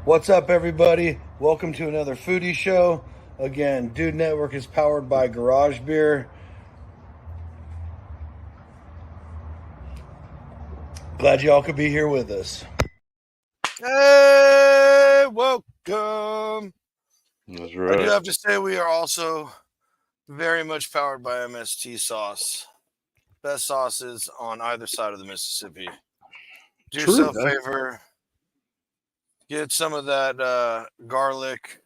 What's up, everybody? Welcome to another Foodie show. Again, Dude Network is powered by Garage Beer. Glad y'all could be here with us. Hey, welcome. That's I right. do have to say we are also very much powered by MST sauce. Best sauces on either side of the Mississippi. Do True, yourself a man. favor. Get some of that garlic,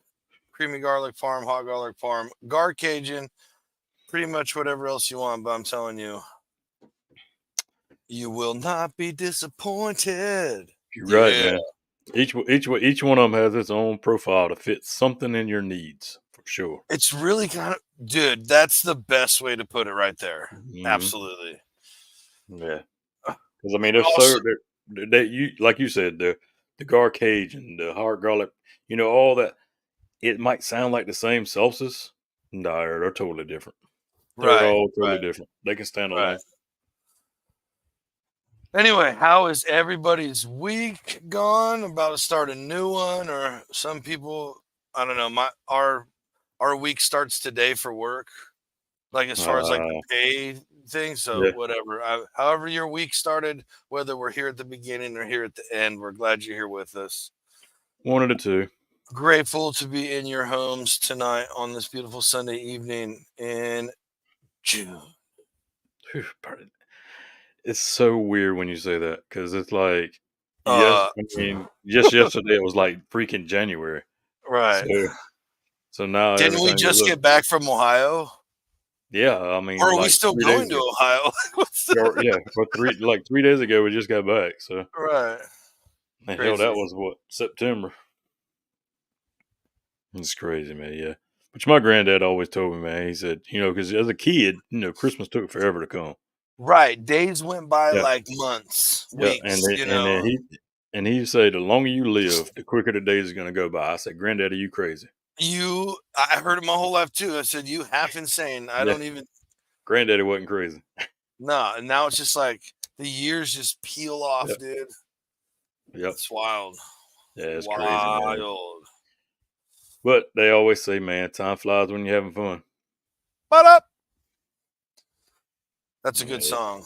creamy garlic parm, hot garlic parm, gar Cajun, pretty much whatever else you want. But I'm telling you, you will not be disappointed. You're right, Yeah. man. Each one of them has its own profile to fit something in your needs for sure. It's really kind of, dude, that's the best way to put it right there. Mhm. Absolutely. Yeah, because I mean, they're Also, you like you said, the gar Cajun, the hard garlic, all that. It might sound like the same sauces. No, they're totally different. They're right, all totally right, different. They can stand right. alone. Anyway, how is everybody's week gone? About to start a new one, or some people, I don't know. Our week starts today for work, like as far as like the Uh, pay thing. So yeah, whatever, however your week started, whether we're here at the beginning or here at the end, we're glad you're here with us. one of the two. Grateful to be in your homes tonight on this beautiful Sunday evening in June. Whew, pardon. It's so weird when you say that because it's like, yes, Uh, I mean, just yesterday it was like freaking January. So, right. so now Didn't we everything is just look, get back from Ohio? yeah. I mean, Or are we like still 3 days going to ago, Ohio? or yeah, for 3 days ago we just got back. So, Right. and hell, that Crazy. was what, September. It's crazy, man. Yeah, but my granddad always told me, man. He said, because as a kid, Christmas took forever to come. Right. Days went by Yeah, like months, yeah, and weeks, then, and then he said, the longer you live, the quicker the days are gonna go by. I said, Granddad, are you crazy? I heard it my whole life too. I said, you half insane. I Yeah, don't even, Granddaddy wasn't crazy. no. And now it's just like the years just peel off, Yep, dude. yep. It's wild. Yeah, it's crazy, man. Wild. But they always say, man, time flies when you're having fun. But up. That's a good Yeah. song.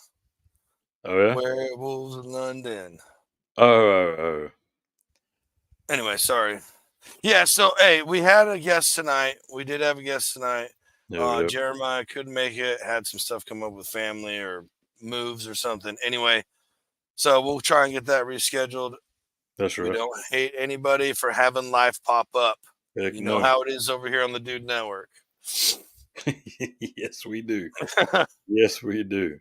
Oh yeah. Werewolves in London. Oh. Anyway, sorry. Yeah, so hey, we had a guest tonight. We did have a guest tonight. Yep. Jeremiah couldn't make it, had some stuff come up with family or moves or something. Anyway, so we'll try and get that rescheduled. That's We right. don't hate anybody for having life pop up. Heck You know no. how it is over here on the Dude Network. Yes, we do. Yes, we do.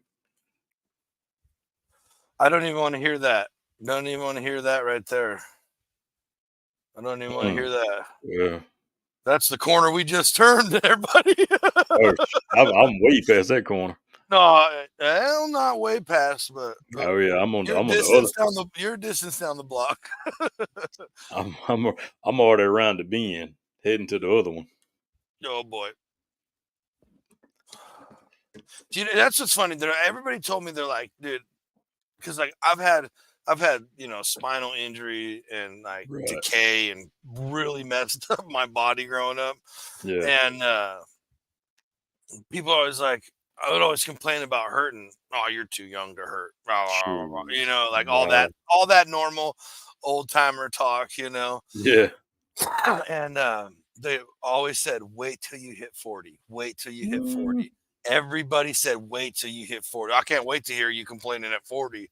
I don't even want to hear that. Don't even want to hear that right there. I don't even want to hear that. Yeah. That's the corner we just turned there, buddy. Oh, I'm way past that corner. No, hell, not way past, but Oh yeah, I'm on you're the other. distance down the block. I'm already around the bend, heading to the other one. Oh boy. That's what's funny. Everybody told me they're like, dude, because like I've had spinal injury and like Right. decay and really messed up my body growing up. Yeah. And people always like I would always complain about hurting. Oh, you're too young to hurt. Shoot. Like Wow. all that normal old timer talk, Yeah. And they always said, wait till you hit 40. Wait till you hit Mm. 40. Everybody said, wait till you hit 40. I can't wait to hear you complaining at 40.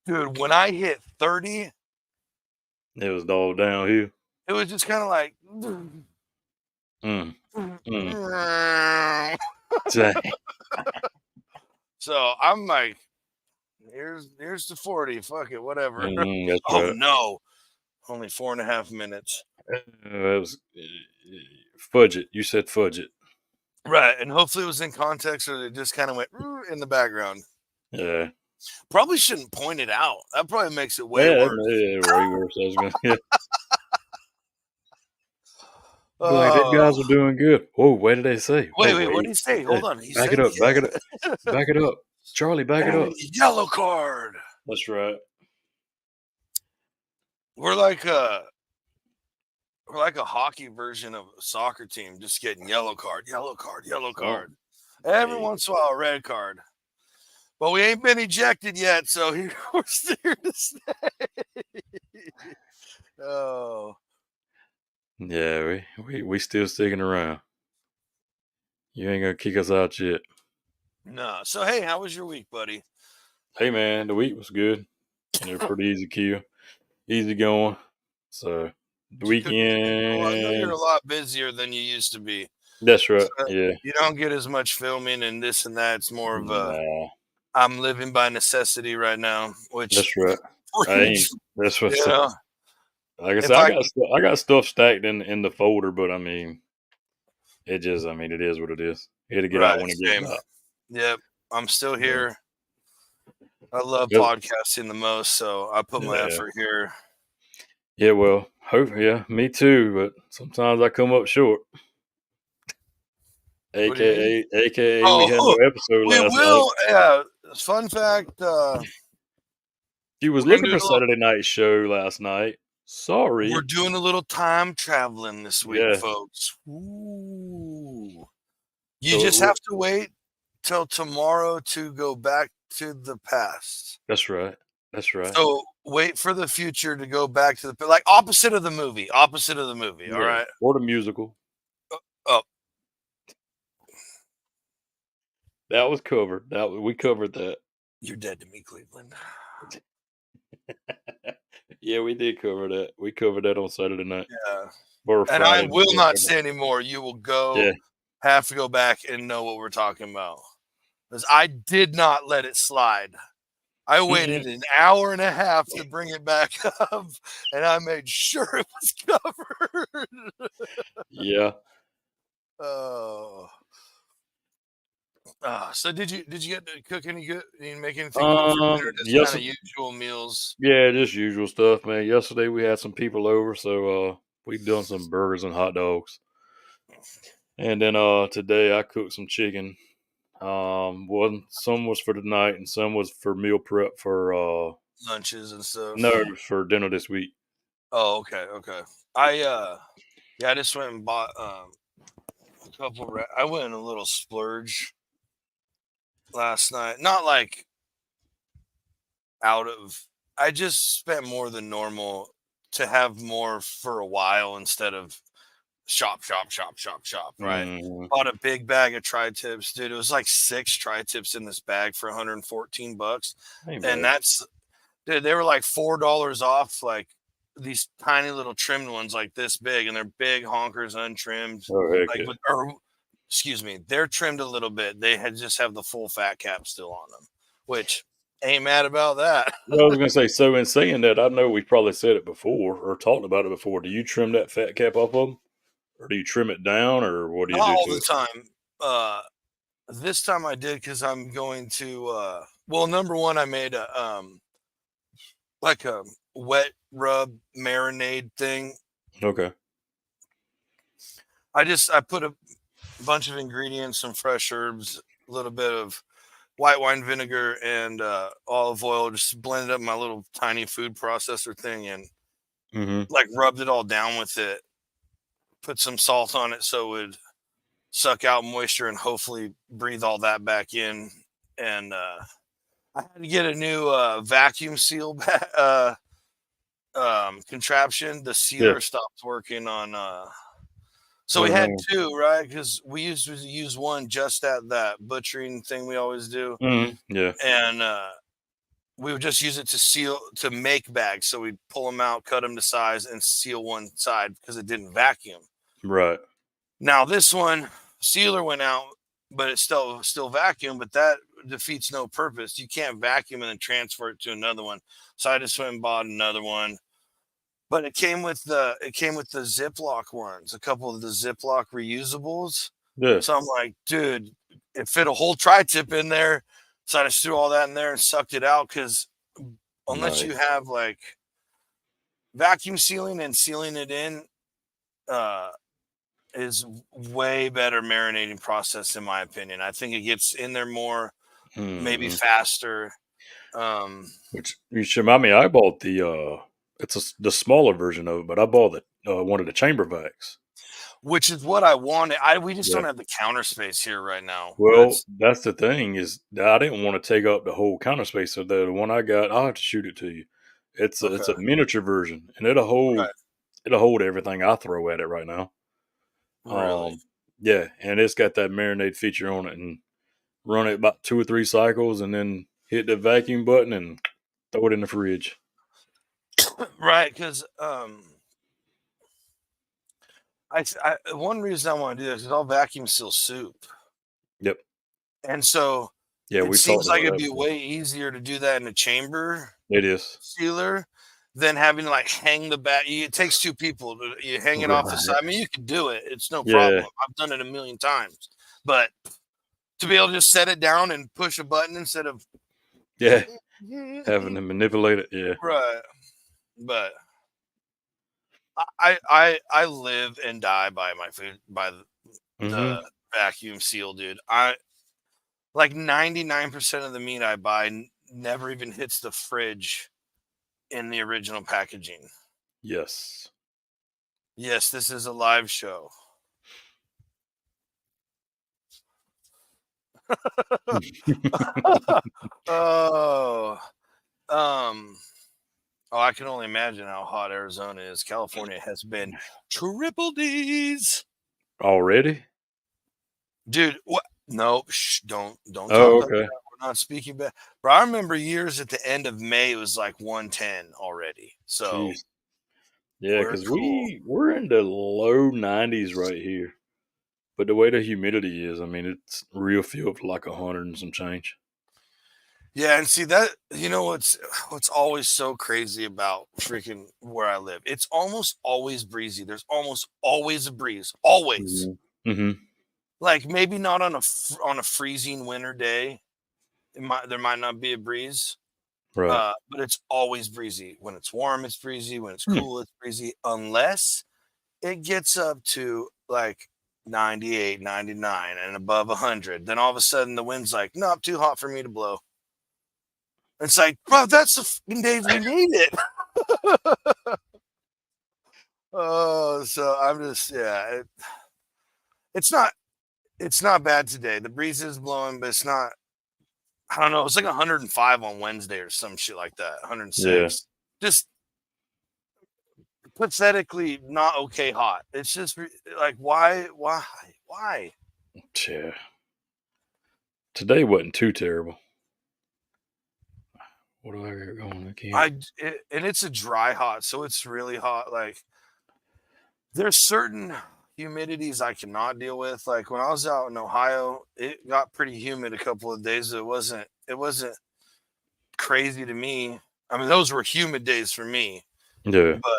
Dude, when I hit 30, It was all downhill. it was just kind of like, Mm. Mm. Dang. so I'm like, here's the 40. Fuck it, whatever. That's Oh right. no, only 4.5 minutes. That was fudge it. You said fudge it. Right, and hopefully it was in context, or it just kind of went in the background. Yeah. Probably shouldn't point it out. That probably makes it way Yeah, worse. way worse. I was gonna. Yeah. Like that guys are doing good. Oh, what did they say? Wait, what did he say? Hold on. He Back said, it up. Back it up. Back it up. Charlie, back it up. Yellow card. That's right. We're like We're like a hockey version of a soccer team, just getting yellow card, yellow card, yellow card. Every Hey. once in a while, a red card. But we ain't been ejected yet, so we're still here to stay. Oh. Yeah, we still sticking around. You ain't gonna kick us out yet. No. So, hey, how was your week, buddy? Hey man, the week was good. You know, pretty easy kill, easy going. So the Did you cook anything cool? I know you're weekend. a lot busier than you used to be. That's right. So Yeah. you don't get as much filming and this and that. It's more of a Nah, I'm living by necessity right now, which that's right. I ain't. That's you what's. know, Like I if said, I I got stuff stacked in the folder, but I mean, I mean, it is what it is. It'll get right, out when it gets same. out. Yep, I'm still Yeah. here. I love Yep. podcasting the most, so I put my Yeah. effort here. Yeah. Well, yeah, me too. But sometimes I come up short. What do you mean? AKA, we had no Oh, episode we last night. will. Yeah. Fun fact. She was We're gonna looking do for a little. Saturday night show last night. We're Sorry. doing a little time traveling this week, Yeah. folks. Ooh. You So just have to wait till tomorrow to go back to the past. that's right. That's right. So wait for the future to go back to the like opposite of the movie. Opposite of the movie. All Yeah. right. Or the musical. Oh, That was covered. We covered that. you're dead to me, Cleveland. Yeah, we did cover that. We covered that on Saturday night. Yeah. Or And I Friday. will not say anymore. You will Yeah. have to go back and know what we're talking about. Because I did not let it slide. I waited an hour and a half to bring it back up, and I made sure it was covered. Yeah. Oh. So did you get to cook any good? Did you make anything cool for dinner? Just Yes. kind of usual meals. Yeah, just usual stuff, man. Yesterday we had some people over, so we done some burgers and hot dogs. And then today I cooked some chicken. Some was for tonight and some was for meal prep for Lunches and stuff. no, for dinner this week. Oh, okay. I just went and bought a couple. I went in a little splurge last night. Not like out of. I just spent more than normal to have more for a while instead of shop. Right. Mhm. Bought a big bag of tri-tips, dude. It was like 6 tri-tips in this bag for $114. Ain't And bad. that's, dude, they were like $4 off, like these tiny little trimmed ones like this big, and they're big honkers untrimmed. Oh heck Like yeah. excuse me, they're trimmed a little bit. They just have the full fat cap still on them, which ain't mad about that. Well, I was gonna say, so in saying that, I know we've probably said it before or talked about it before. Do you trim that fat cap off of them? Or do you trim it down, or what do you Not do all to the it? time. This time I did because I'm going to. Well, number one, I made a like a wet rub marinade thing. Okay. I put a bunch of ingredients, some fresh herbs, a little bit of white wine vinegar and olive oil. Just blended up my little tiny food processor thing and Mm-hmm. like rubbed it all down with it. Put some salt on it so it would suck out moisture and hopefully breathe all that back in. And I had to get a new vacuum seal contraption. The sealer Yeah. stopped working on. So we had 2, right? Because we used to use one just at that butchering thing we always do, Yeah. and we would just use it to make bags. So we'd pull them out, cut them to size, and seal one side because it didn't vacuum. Right. Now this one sealer went out, but it's still vacuum, but that defeats no purpose. You can't vacuum and then transfer it to another one. So I just went and bought another one. But it came with the Ziploc ones, a couple of the Ziploc reusables. Yeah. So I'm like, dude, it fit a whole tri-tip in there. So I just threw all that in there and sucked it out because unless you have like vacuum sealing and sealing it in, is way better marinating process in my opinion. I think it gets in there more, maybe faster. Which you should remind me, I bought the the smaller version of it, but I bought one of the chamber vacs. which is what I wanted. We just Yeah. don't have the counter space here right now. Well, that's the thing is that I didn't want to take up the whole counter space. So the one I got, I'll have to shoot it to you. Okay. It's a miniature version, and Right. it'll hold everything I throw at it right now. Really? Yeah, and it's got that marinade feature on it, and run it about 2 or 3 cycles, and then hit the vacuum button and throw it in the fridge. Right, because one reason I want to do this is I'll vacuum seal soup, Yep. and so Yeah, it we talked seems like about it'd that be before. way easier to do that in a chamber It is. sealer than having to like hang the bat. It takes two people to you hang it off the Right. side. I mean, you can do it; it's no Yeah. problem. I've done it a million times, but to be able to just set it down and push a button instead of Yeah. Having to manipulate it. Yeah. right, but I live and die by my food by Mm-hmm. the vacuum seal, dude. I like 99% of the meat I buy never even hits the fridge in the original packaging. Yes. Yes, this is a live show. Oh, um, oh, I can only imagine how hot Arizona is. California has been triple D's, Already? dude. What? No, don't talk Oh, like okay. that. We're not speaking bad. But I remember years at the end of May, it was like 110 already. So Jeez. Yeah, we're because cool. we're in the low 90s right here. But the way the humidity is, I mean, it's real feels like 100 and some change. Yeah, and see that what's always so crazy about freaking where I live. It's almost always breezy. There's almost always a breeze. Always. Mm-hmm. Like maybe not on on a freezing winter day. There might not be a breeze. Right. But it's always breezy. When it's warm, it's breezy. When it's Hmm. cool, it's breezy. Unless it gets up to like 98, 99 and above 100. Then all of a sudden the wind's like, nope, too hot for me to blow. It's like, bro, that's the fucking days we made it. Oh, so I'm just, yeah. It's not bad today. The breeze is blowing, but it's not. I don't know. It's like 105 on Wednesday or some shit like that. Yeah. 106. Just pathetically not okay hot. It's just like, why? Yeah. Today wasn't too terrible. What do I got going? And it's a dry hot, so it's really hot. Like there's certain humidities I cannot deal with. Like when I was out in Ohio, it got pretty humid a couple of days. It wasn't crazy to me. I mean, those were humid days for me. Yeah. But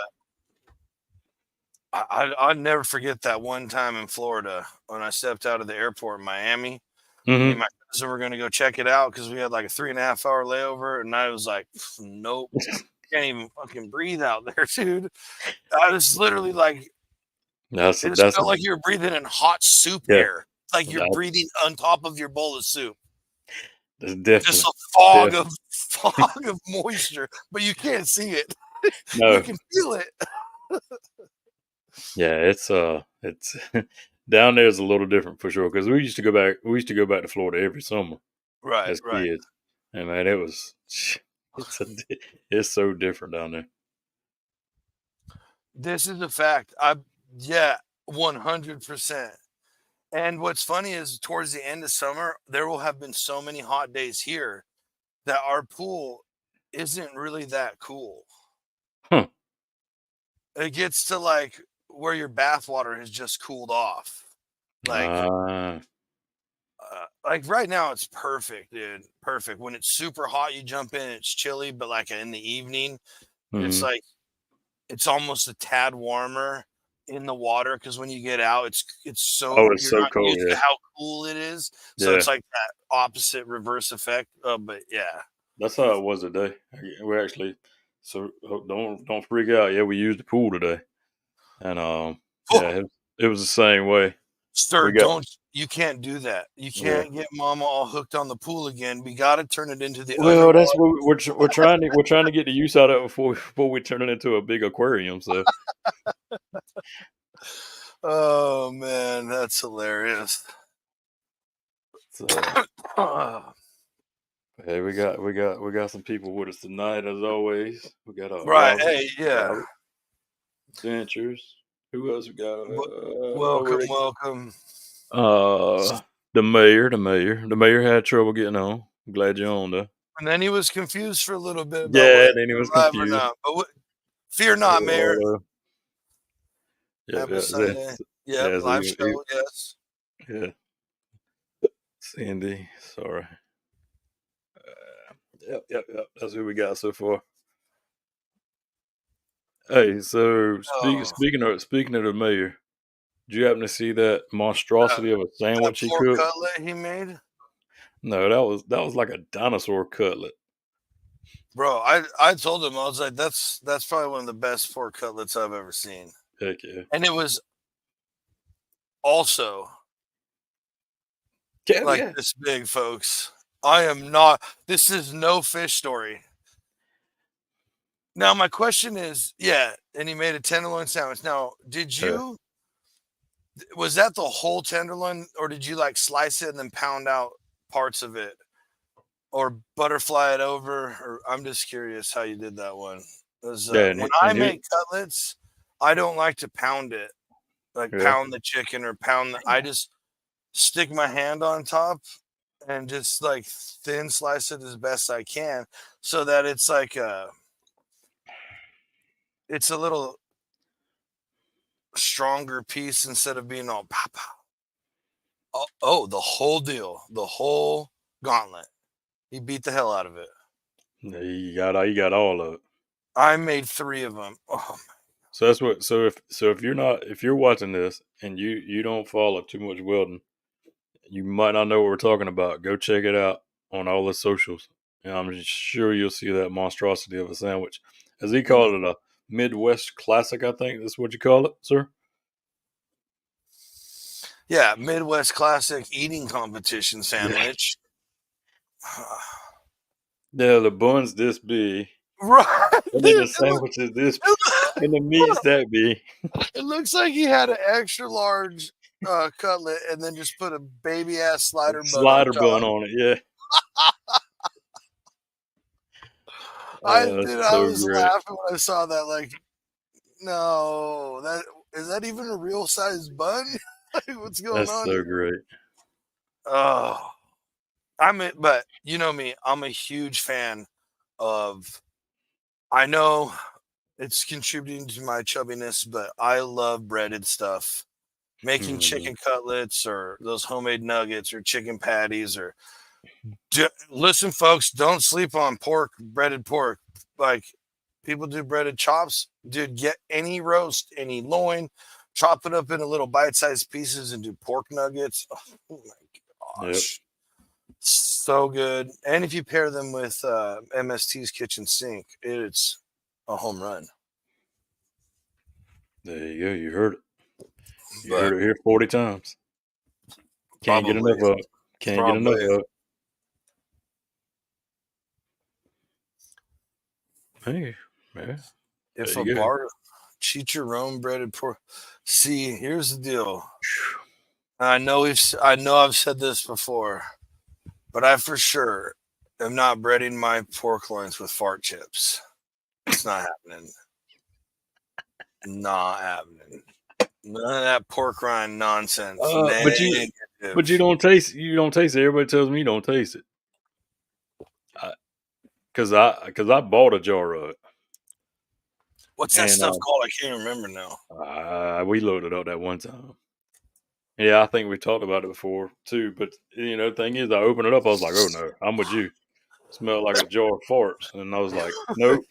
I'll never forget that one time in Florida when I stepped out of the airport in Miami. Me and Mm-hmm. my cousin were going to go check it out because we had like a 3.5 hour layover. And I was like, nope, can't even fucking breathe out there, dude. I was literally like, That's it just that's felt like you were breathing in hot soup yeah. air. Like you're breathing on top of your bowl of soup. That's Just definitely a fog of moisture, but you can't see it. no. You can feel it. Yeah, it's down there is a little different for sure because we used to go back. We used to go back to Florida every summer Right, as right. kids, and man, it was it's so different down there. This is a fact. Yeah, 100%. And what's funny is towards the end of summer, there will have been so many hot days here that our pool isn't really that cool. Huh. It gets to like where your bath water has just cooled off. Ah, Like right now, it's perfect, dude. Perfect. When it's super hot, you jump in, it's chilly, but like in the evening, it's mhm. like it's almost a tad warmer in the water because when you get out, it's Oh, so it's you're so not cold. used to Yeah, how cool it is. So yeah. it's like that opposite reverse effect. But yeah. That's how it was today. We actually don't freak out. Yeah, we used the pool today, and yeah, it was the same way. Sir, We got you can't do that. You yeah. can't get mama all hooked on the pool again. We got to turn it into the Well, that's underwater. what we're trying to get the use out of it before we turn it into a big aquarium. So Oh man, that's hilarious. hey, we got some people with us tonight as always. We got Right. Robert, Hey, yeah. Dentures. Who else we got? Welcome, welcome. The mayor had trouble getting on. I'm glad you're on though. And then he was confused for a little bit about Yeah, whether then he was live or confused. not. But fear not, Mayor. Yeah, Happy Sunday. Yep, yeah, live show. Yes. yeah. Cindy, sorry. Yep. That's who we got so far. Hey, so speaking of the mayor, did you happen to see that monstrosity of a That sandwich he pork cooked? cutlet he made, No, that was like a dinosaur cutlet. bro. I told him, I was like, that's probably one of the best pork cutlets I've ever seen, Heck yeah. and it was also Yeah, like yeah. this big, folks. I am not. This is no fish story. Now my question is, yeah, and he made a tenderloin sandwich. Now, was that the whole tenderloin, or did you like slice it and then pound out parts of it, or butterfly it over? Or I'm just curious how you did that one. Because Yeah, when I make cutlets, I don't like to pound it, like pound the chicken or I just stick my hand on top and just like thin slice it as best I can, so that it's like it's a little stronger piece instead of being all pow pow. Oh, the whole deal, the whole gauntlet. He beat the hell out of it. yeah, you got all of it. I made 3 of them. Oh, So that's what. If you're watching this and you don't follow too much welding, you might not know what we're talking about. Go check it out on all the socials, and I'm sure you'll see that monstrosity of a sandwich, as he called it, a Midwest classic. I think that's what you call it, sir. yeah, Midwest classic eating competition sandwich. Yeah, the bun's this big, Right. and then the sandwich is this, and the meat's that big. It looks like he had an extra large cutlet and then just put a baby ass slider bun on Slider bun top. on it, yeah. I That's so was great. laughing when I saw that. Like, no, is that even a real size bun? Like, what's going That's on so here? great. Oh, but you know me, I'm a huge fan of. I know it's contributing to my chubbiness, but I love breaded stuff. Making chicken cutlets or those homemade nuggets or chicken patties or listen, folks, don't sleep on breaded pork. Like, people do breaded chops, dude. Get any roast, any loin, chop it up into little bite-sized pieces and do pork nuggets. Oh my Yep. gosh, so good. And if you pair them with MST's kitchen sink, it's a home run. There you go. You heard it. You heard it here 40 times. Can't get enough of it. Can't get enough of it. Hey, yeah. If a bar, cheat your own breaded pork. See, here's the deal. I know I've said this before, but I for sure am not breading my pork loins with fart chips. It's not happening. Not happening. None of that pork rind nonsense. But you don't taste it. Everybody tells me you don't taste it. Cause I bought a jar of it. What's that stuff called? I can't remember now. We loaded up that one time. Yeah, I think we talked about it before too. But the thing is, I opened it up. I was like, "Oh no, I'm with you." Smelled like a jar of farts, and I was like, "Nope,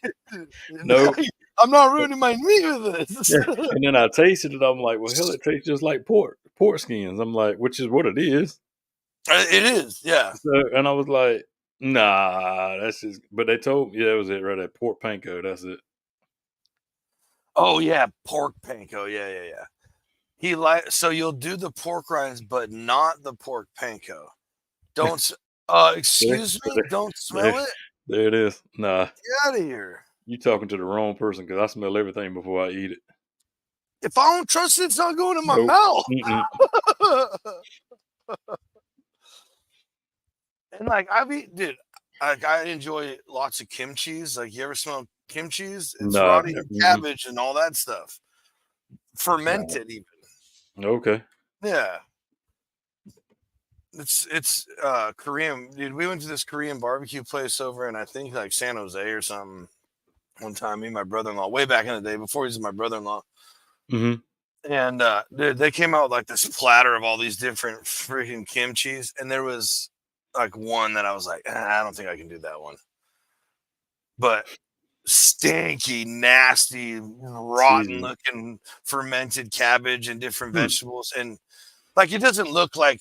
nope." I'm not ruining my meat with this. Yeah. And then I tasted it. I'm like, "Well, hell, it tastes just like pork skins." I'm like, which is what it is. It is, yeah. So, and I was like, "Nah, that's just." But they told me, yeah, that was it, right? That pork panko. That's it. Oh yeah, pork panko. Yeah. So you'll do the pork rinds, but not the pork panko. Don't. There, Excuse me. there, Don't smell there, it. there it is. Nah, Get out of here. you talking to the wrong person because I smell everything before I eat it. If I don't trust it, it's not going in my Nope. mouth. Mm-mm. And like dude, like I enjoy lots of kimchi's. Like you ever smell kimchi's? It's Nah, rotting mm-mm. cabbage and all that stuff. Nah. Fermented even. Okay. Yeah. It's Korean. Dude, we went to this Korean barbecue place over in I think like San Jose or something one time, me and my brother-in-law, way back in the day before he was my brother-in-law. Mm-hmm. And dude, they came out with like this platter of all these different freaking kimchi's, and there was like one that I was like, I don't think I can do that one. But stinky, nasty, rotten Season. looking fermented cabbage and different Hmm. vegetables. And like it doesn't look like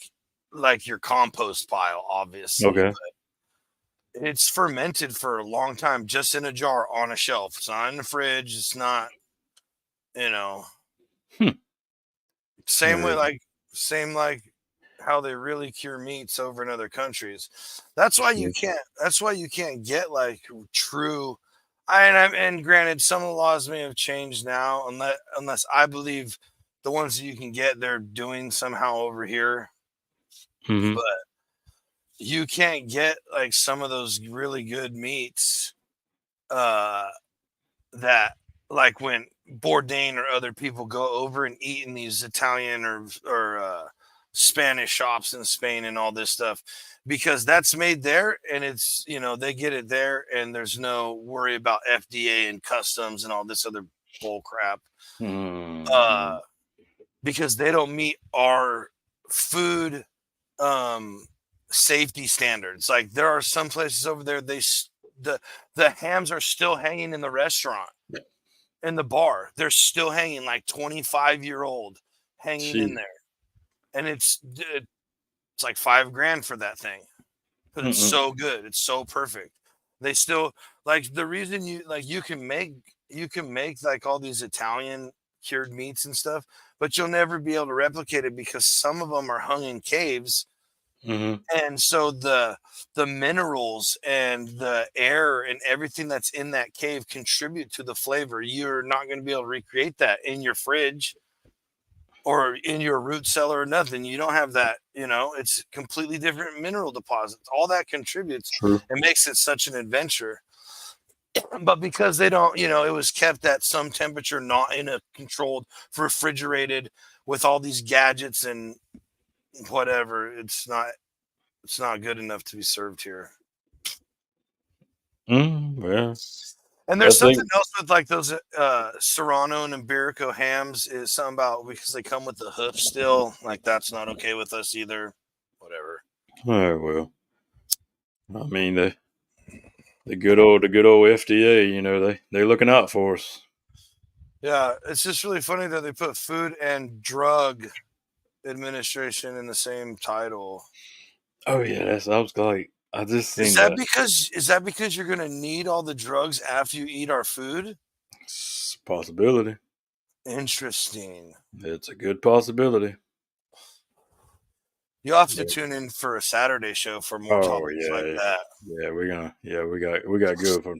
your compost pile, obviously, Okay. but it's fermented for a long time just in a jar on a shelf. It's not in the fridge. It's not, you know, Hmm. same way Yeah. same like how they really cure meats over in other countries. That's why you can't get like true. And granted, some of the laws may have changed now, unless I believe the ones that you can get they're doing somehow over here. Mm-hmm. But you can't get like some of those really good meats uh that like when Bourdain or other people go over and eat in these Italian or Spanish shops in Spain and all this stuff, because that's made there and it's they get it there and there's no worry about FDA and customs and all this other bull crap. Mm-hmm. Uh, because they don't meet our food um safety standards. Like there are some places over there the the hams are still hanging in the restaurant, in the bar. They're still hanging like 25-year-old hanging in Gee. there. And it's like 5 grand for that thing. But it's Mm-mm. so good. It's so perfect. They still like the reason you can make like all these Italian cured meats and stuff, but you'll never be able to replicate it because some of them are hung in caves, Mm-hmm. and so the minerals and the air and everything that's in that cave contribute to the flavor. You're not going to be able to recreate that in your fridge or in your root cellar or nothing. You don't have that. It's completely different mineral deposits. All that contributes True. and makes it such an adventure. But because they don't, it was kept at some temperature, not in a controlled, refrigerated with all these gadgets and whatever. It's not good enough to be served here. Well, And I there's something think. else with like those Serrano and Iberico hams is something about because they come with the hoof still. Like that's not okay with us either. Whatever. Oh well. I mean the good old FDA. They're looking out for us. Yeah, it's just really funny that they put Food and Drug Administration in the same title. Oh yeah, I was like, I just Is seen that that. because you're gonna need all the drugs after you eat our food? It's a possibility. Interesting. It's a good possibility. You'll have to Yeah. tune in for a Saturday show for more Oh topics like yeah, that. yeah. We got good for.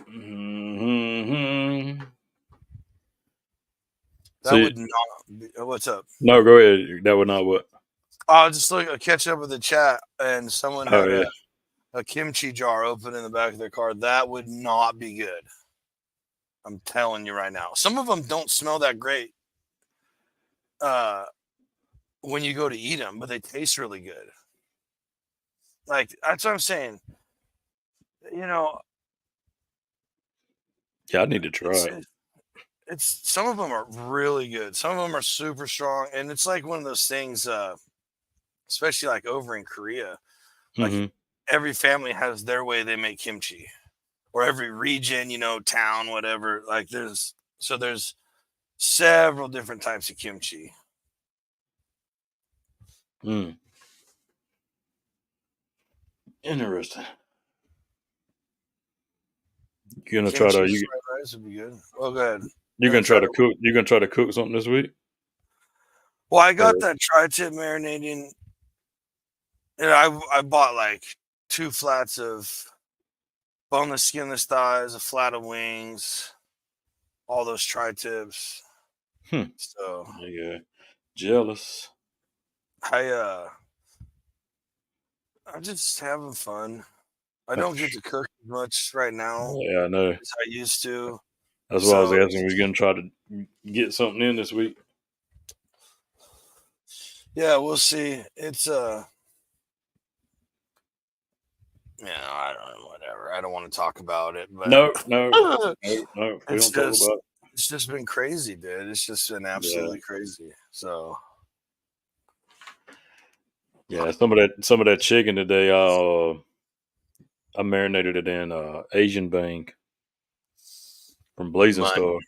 Mm-hmm. That See, would not be, what's up? no, go ahead. That would not what. I'll just catch up with the chat, and someone Oh had yeah. a kimchi jar open in the back of their car. That would not be good. I'm telling you right now. Some of them don't smell that great uh, when you go to eat them, but they taste really good. Like that's what I'm saying. You know, Yeah, I need to try it's it. it's some of them are really good. Some of them are super strong, and it's like one of those things. Especially like over in Korea, like Mm-hmm. every family has their way they make kimchi, or every region, town, whatever. Like there's several different types of kimchi. Mm. Interesting. You gonna try Kimchi to? fried rice would be good. Oh, go ahead. You and gonna try try to to. cook? You gonna try to cook something this week? Well, I got Or that tri-tip marinating, and I bought like 2 flats of boneless, skinless thighs, a flat of wings, all those tri-tips. hmm, So yeah, jealous. I I'm just having fun. I don't get to cook as much right now Yeah, I know. as I used to. That's why I was So asking. We're gonna try to get something in this week. yeah, we'll see. It's yeah, I don't know, whatever. I don't want to talk about it, but No, no, no. We it's don't talk just about. it's just been crazy, dude. It's just been Yeah, absolutely crazy. So yeah. Some of that chicken today. I marinated it in Asian Bang from Blazing money, Star.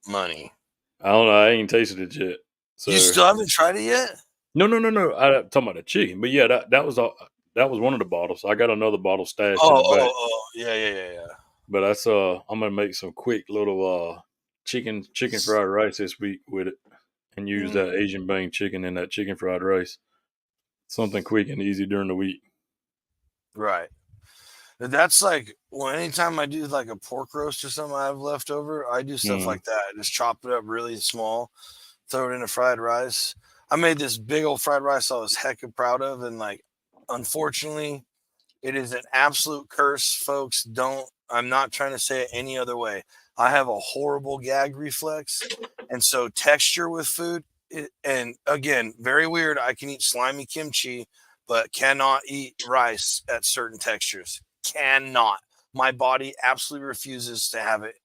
money. I don't know. I ain't tasted it yet. You So still haven't tried it yet? no, no, no, no. I'm talking about the chicken. But yeah, that was all. That was one of the bottles. I got another bottle stashed in Oh, the back. yeah, yeah, yeah, yeah. But that's I'm gonna make some quick little chicken fried rice this week with it, and use that Mm, Asian Bang chicken in that chicken fried rice. Something quick and easy during the week. right. That's like well, anytime I do like a pork roast or something I have left over, I do stuff Mm, like that. I just chop it up really small, throw it in a fried rice. I made this big old fried rice I was hecka proud of, and like, unfortunately, it is an absolute curse, folks. Don't. I'm not trying to say it any other way. I have a horrible gag reflex, and so texture with food. And again, very weird. I can eat slimy kimchi, but cannot eat rice at certain textures. Cannot. My body absolutely refuses to have it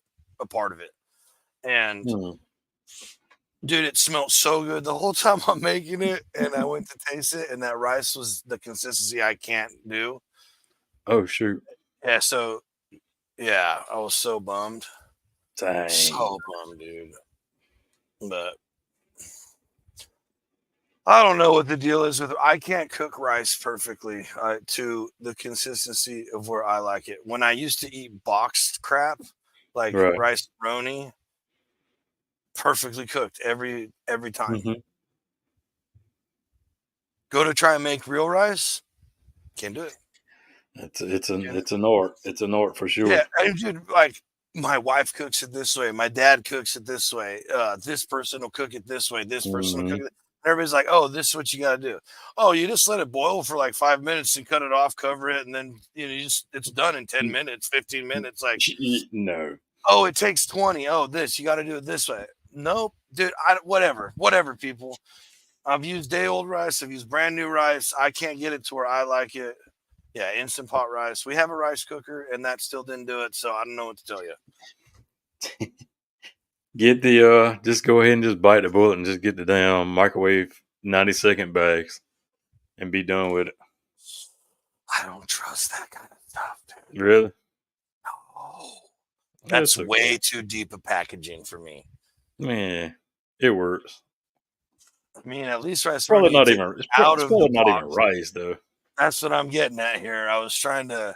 a part of it. And mm. dude, it smelled so good the whole time I'm making it, and I went to taste it, and that rice was the consistency I can't do. Oh shoot! Yeah, so yeah, I was so bummed. Dang. So bummed, dude. But I don't know what the deal is with I can't cook rice perfectly to the consistency of where I like it. When I used to eat boxed crap like Right. rice roni, perfectly cooked every time. Hmm. Go to try and make real rice, can't do it. It's an art. It's an art for Yeah, sure. and dude, like my wife cooks it this way, my dad cooks it this way, this person will cook it this way, this person will cook Hmm. it. Everybody's like, "Oh, this is what you got to do." Oh, you just let it boil for like 5 minutes and cut it off, cover it, and then you just it's done in 10 minutes, 15 minutes. Like, No. oh, it takes 20. Oh, this you got to do it this way. Nope, dude. Whatever, people. I've used day old rice. I've used brand new rice. I can't get it to where I like it. Yeah, instant pot rice. We have a rice cooker, and that still didn't do it. So I don't know what to tell you. Get the just go ahead and just bite the bullet and just get the damn microwave 90-second bags and be done with it. I don't trust that kind of stuff, dude. Really? No. That's That's okay. way too deep a packaging for me. Man, it works. I mean, at least rice Probably roni, you not take even. out It's of the probably not even box. rice though. That's what I'm getting at here. I was trying to,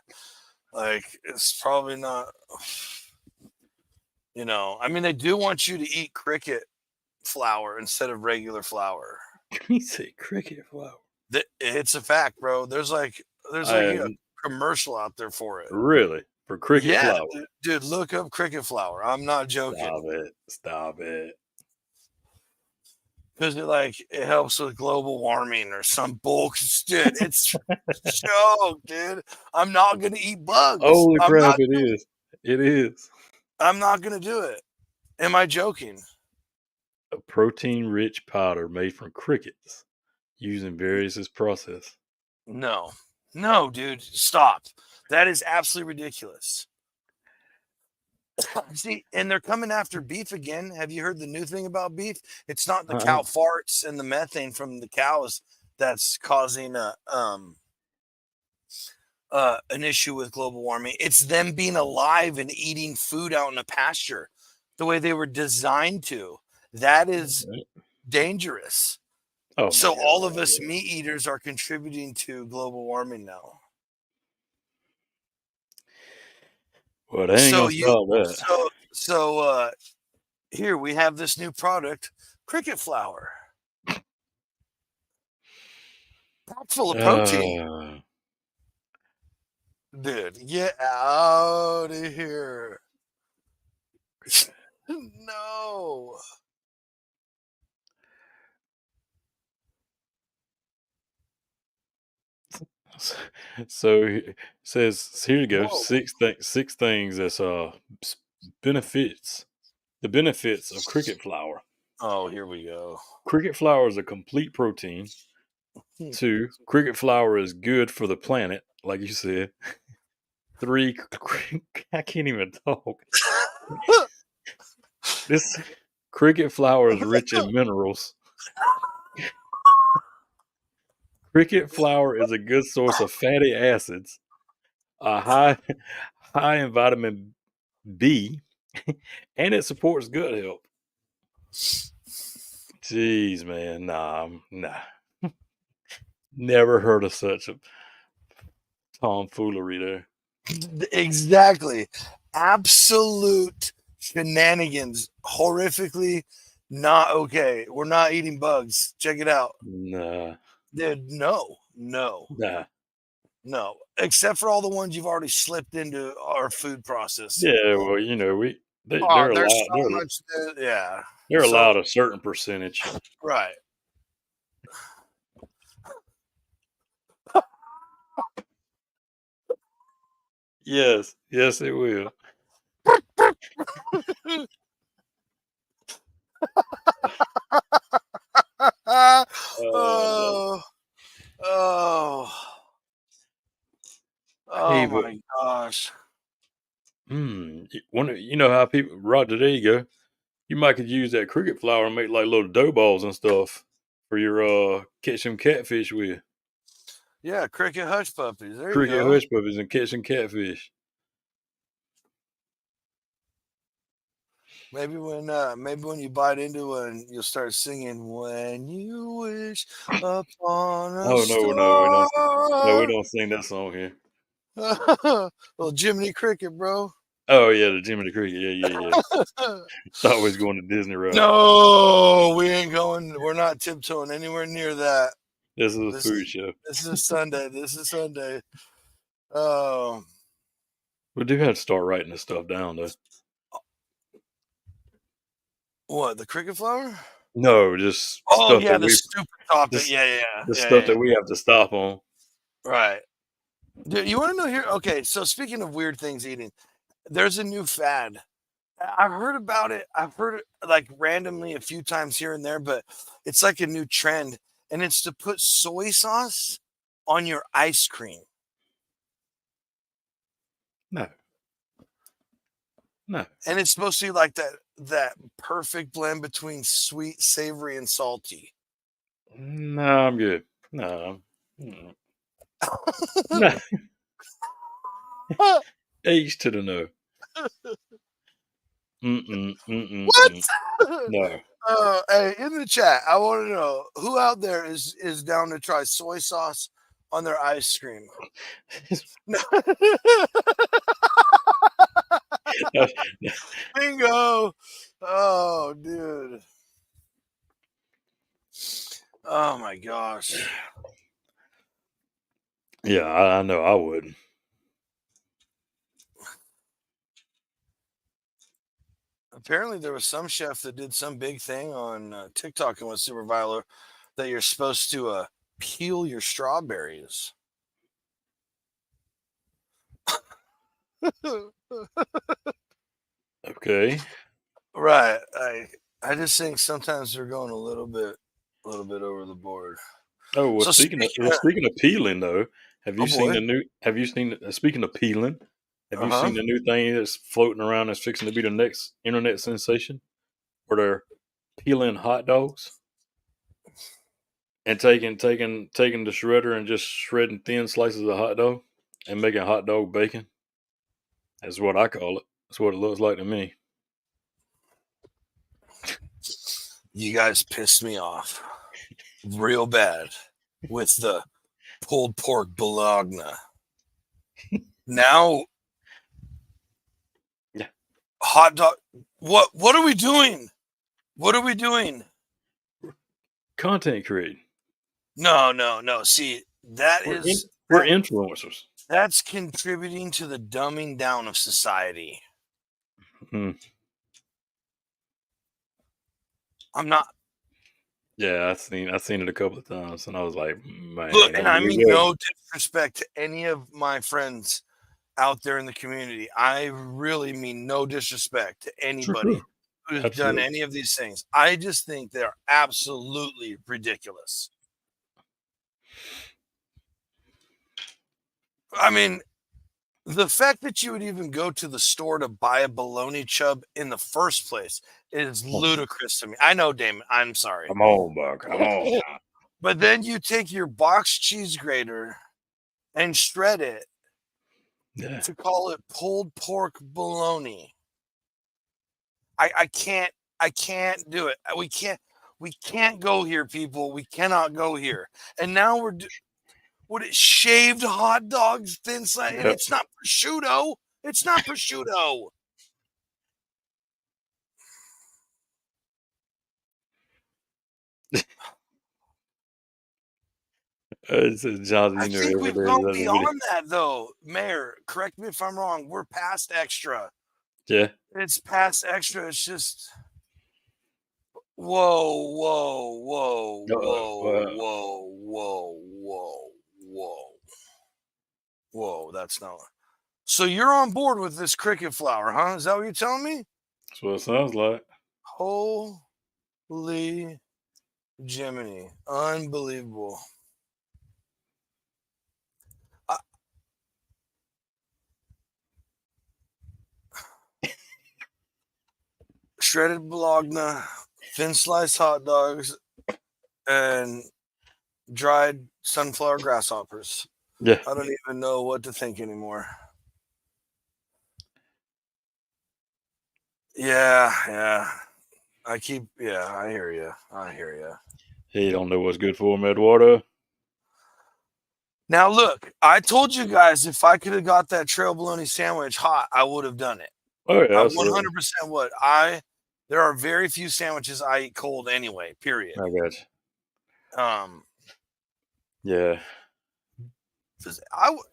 like, it's probably not, I mean, they do want you to eat cricket flour instead of regular flour. He said cricket flour. It's a fact, bro. There's I like have a commercial out there for it. really for cricket Yeah, flour. dude, look up cricket flour. I'm not joking. Stop it! Stop it! Because it helps with global warming or some bullshit. It's joke, dude. I'm not gonna eat bugs. Holy crap! It is. It is I'm not gonna do it. Am I joking? a protein-rich powder made from crickets using various process. No. No, dude. Stop. That is absolutely ridiculous. See, and they're coming after beef again. Have you heard the new thing about beef? It's not the Uh-uh. cow farts and the methane from the cows that's causing an issue with global warming. It's them being alive and eating food out in a pasture the way they were designed to. That is dangerous. Oh my So god! all of us meat eaters are contributing to global warming now. Well, they ain't So gonna you stop that. so Here we have this new product, cricket flour, packed full of protein. Dude, get out of here. No. So it says here you go, Whoa. six things that's benefits. The benefits of cricket flour. Oh, here we go. Cricket flour is a complete protein. 2, cricket flour is good for the planet, like you said. 3, I can't even talk. This cricket flour is rich in minerals. Cricket flour is a good source of fatty acids, high in vitamin B, and it supports gut health. Jeez, man, nah. Never heard of such a tomfoolery there. Exactly. Absolute shenanigans. Horrifically not okay. We're not eating bugs. Check it out. Nah. Dude, no. Except for all the ones you've already slipped into our food process. Yeah, well, they're allowed. There's so much. Yeah. They're allowed a certain percentage. Right. Yes, it will. Oh my gosh. You know how people, Roger, there you go. You might could use that cricket flour and make like little dough balls and stuff for your catch some catfish with. Yeah, cricket hush puppies. There Cricket you go. hush puppies and catch some catfish. Maybe when you bite into one, you'll start singing "When You Wish Upon a Oh Star." we don't sing that song here. Little Jiminy Cricket, bro. Oh yeah, the Jiminy Cricket. Yeah. Thought we was going to Disney World. No, we ain't going. We're not tiptoeing anywhere near that. This is a food show. This is Sunday. We do have to start writing this stuff down, though. What, the cricket flour? No, just stuff yeah, the stupid topic. The stuff that we have to stop on. Right. Dude, you want to know here? Okay, so speaking of weird things eating, there's a new fad. I've heard about it. I've heard it like randomly a few times here and there, but it's like a new trend, and it's to put soy sauce on your ice cream. No. And it's supposed to be like that perfect blend between sweet, savory, and salty. No, I'm good. No. No. H to the no. What? No. Hey, in the chat, I want to know who out there is down to try soy sauce on their ice cream. Bingo! Oh, dude. Oh my gosh. Yeah, I know I wouldn't. Apparently, there was some chef that did some big thing on TikTok and was super viral that you're supposed to peel your strawberries. Okay. Right. I just think sometimes they're going a little bit over the board. Oh well, so speaking of peeling though, have you seen the new? Have you seen? Speaking of peeling, have you seen the new thing that's floating around that's fixing to be the next internet sensation? Where they're peeling hot dogs and taking the shredder and just shredding thin slices of hot dog and making hot dog bacon. That's what I call it. That's what it looks like to me. You guys pissed me off real bad with the pulled pork bologna. Now, yeah, hot dog. What are we doing? What are we doing? Content creating. No. See, We're influencers. that's contributing to the dumbing down of society. Hmm. I'm not. Yeah, I've seen it a couple of times, and I was like, man. Look, and I here we mean go. no disrespect to any of my friends out there in the community. I really mean no disrespect to anybody Sure. who has done Absolutely. any of these things. I just think they're absolutely ridiculous. I mean, the fact that you would even go to the store to buy a bologna chub in the first place is ludicrous to me. I know, Damon. I'm sorry. Come on, Buck. Come on. But then you take your box cheese grater and shred it Yeah. to call it pulled pork bologna. I can't do it. We can't go here, people. We cannot go here. And now what it shaved hot dogs, thin slice, and Yep. it's not prosciutto. It's not prosciutto. It's Johnson, I you know, think every we've day. gone beyond that, though. Mayor, correct me if I'm wrong. We're past extra. Yeah. It's past extra. It's just whoa, whoa, whoa, whoa, whoa, whoa, whoa, whoa, whoa. That's not. So you're on board with this cricket flour, huh? Is that what you're telling me? That's what it sounds like. Holy Jiminy. Unbelievable. Shredded bologna, thin sliced hot dogs, and dried sunflower grasshoppers. Yeah. I don't even know what to think anymore. Yeah. I hear you. He don't know what's good for him, Eduardo. Now, look, I told you guys if I could have got that trail bologna sandwich hot, I would have done it. Oh, yeah. I Absolutely. 100% would. There are very few sandwiches I eat cold anyway, period. I got you. Yeah.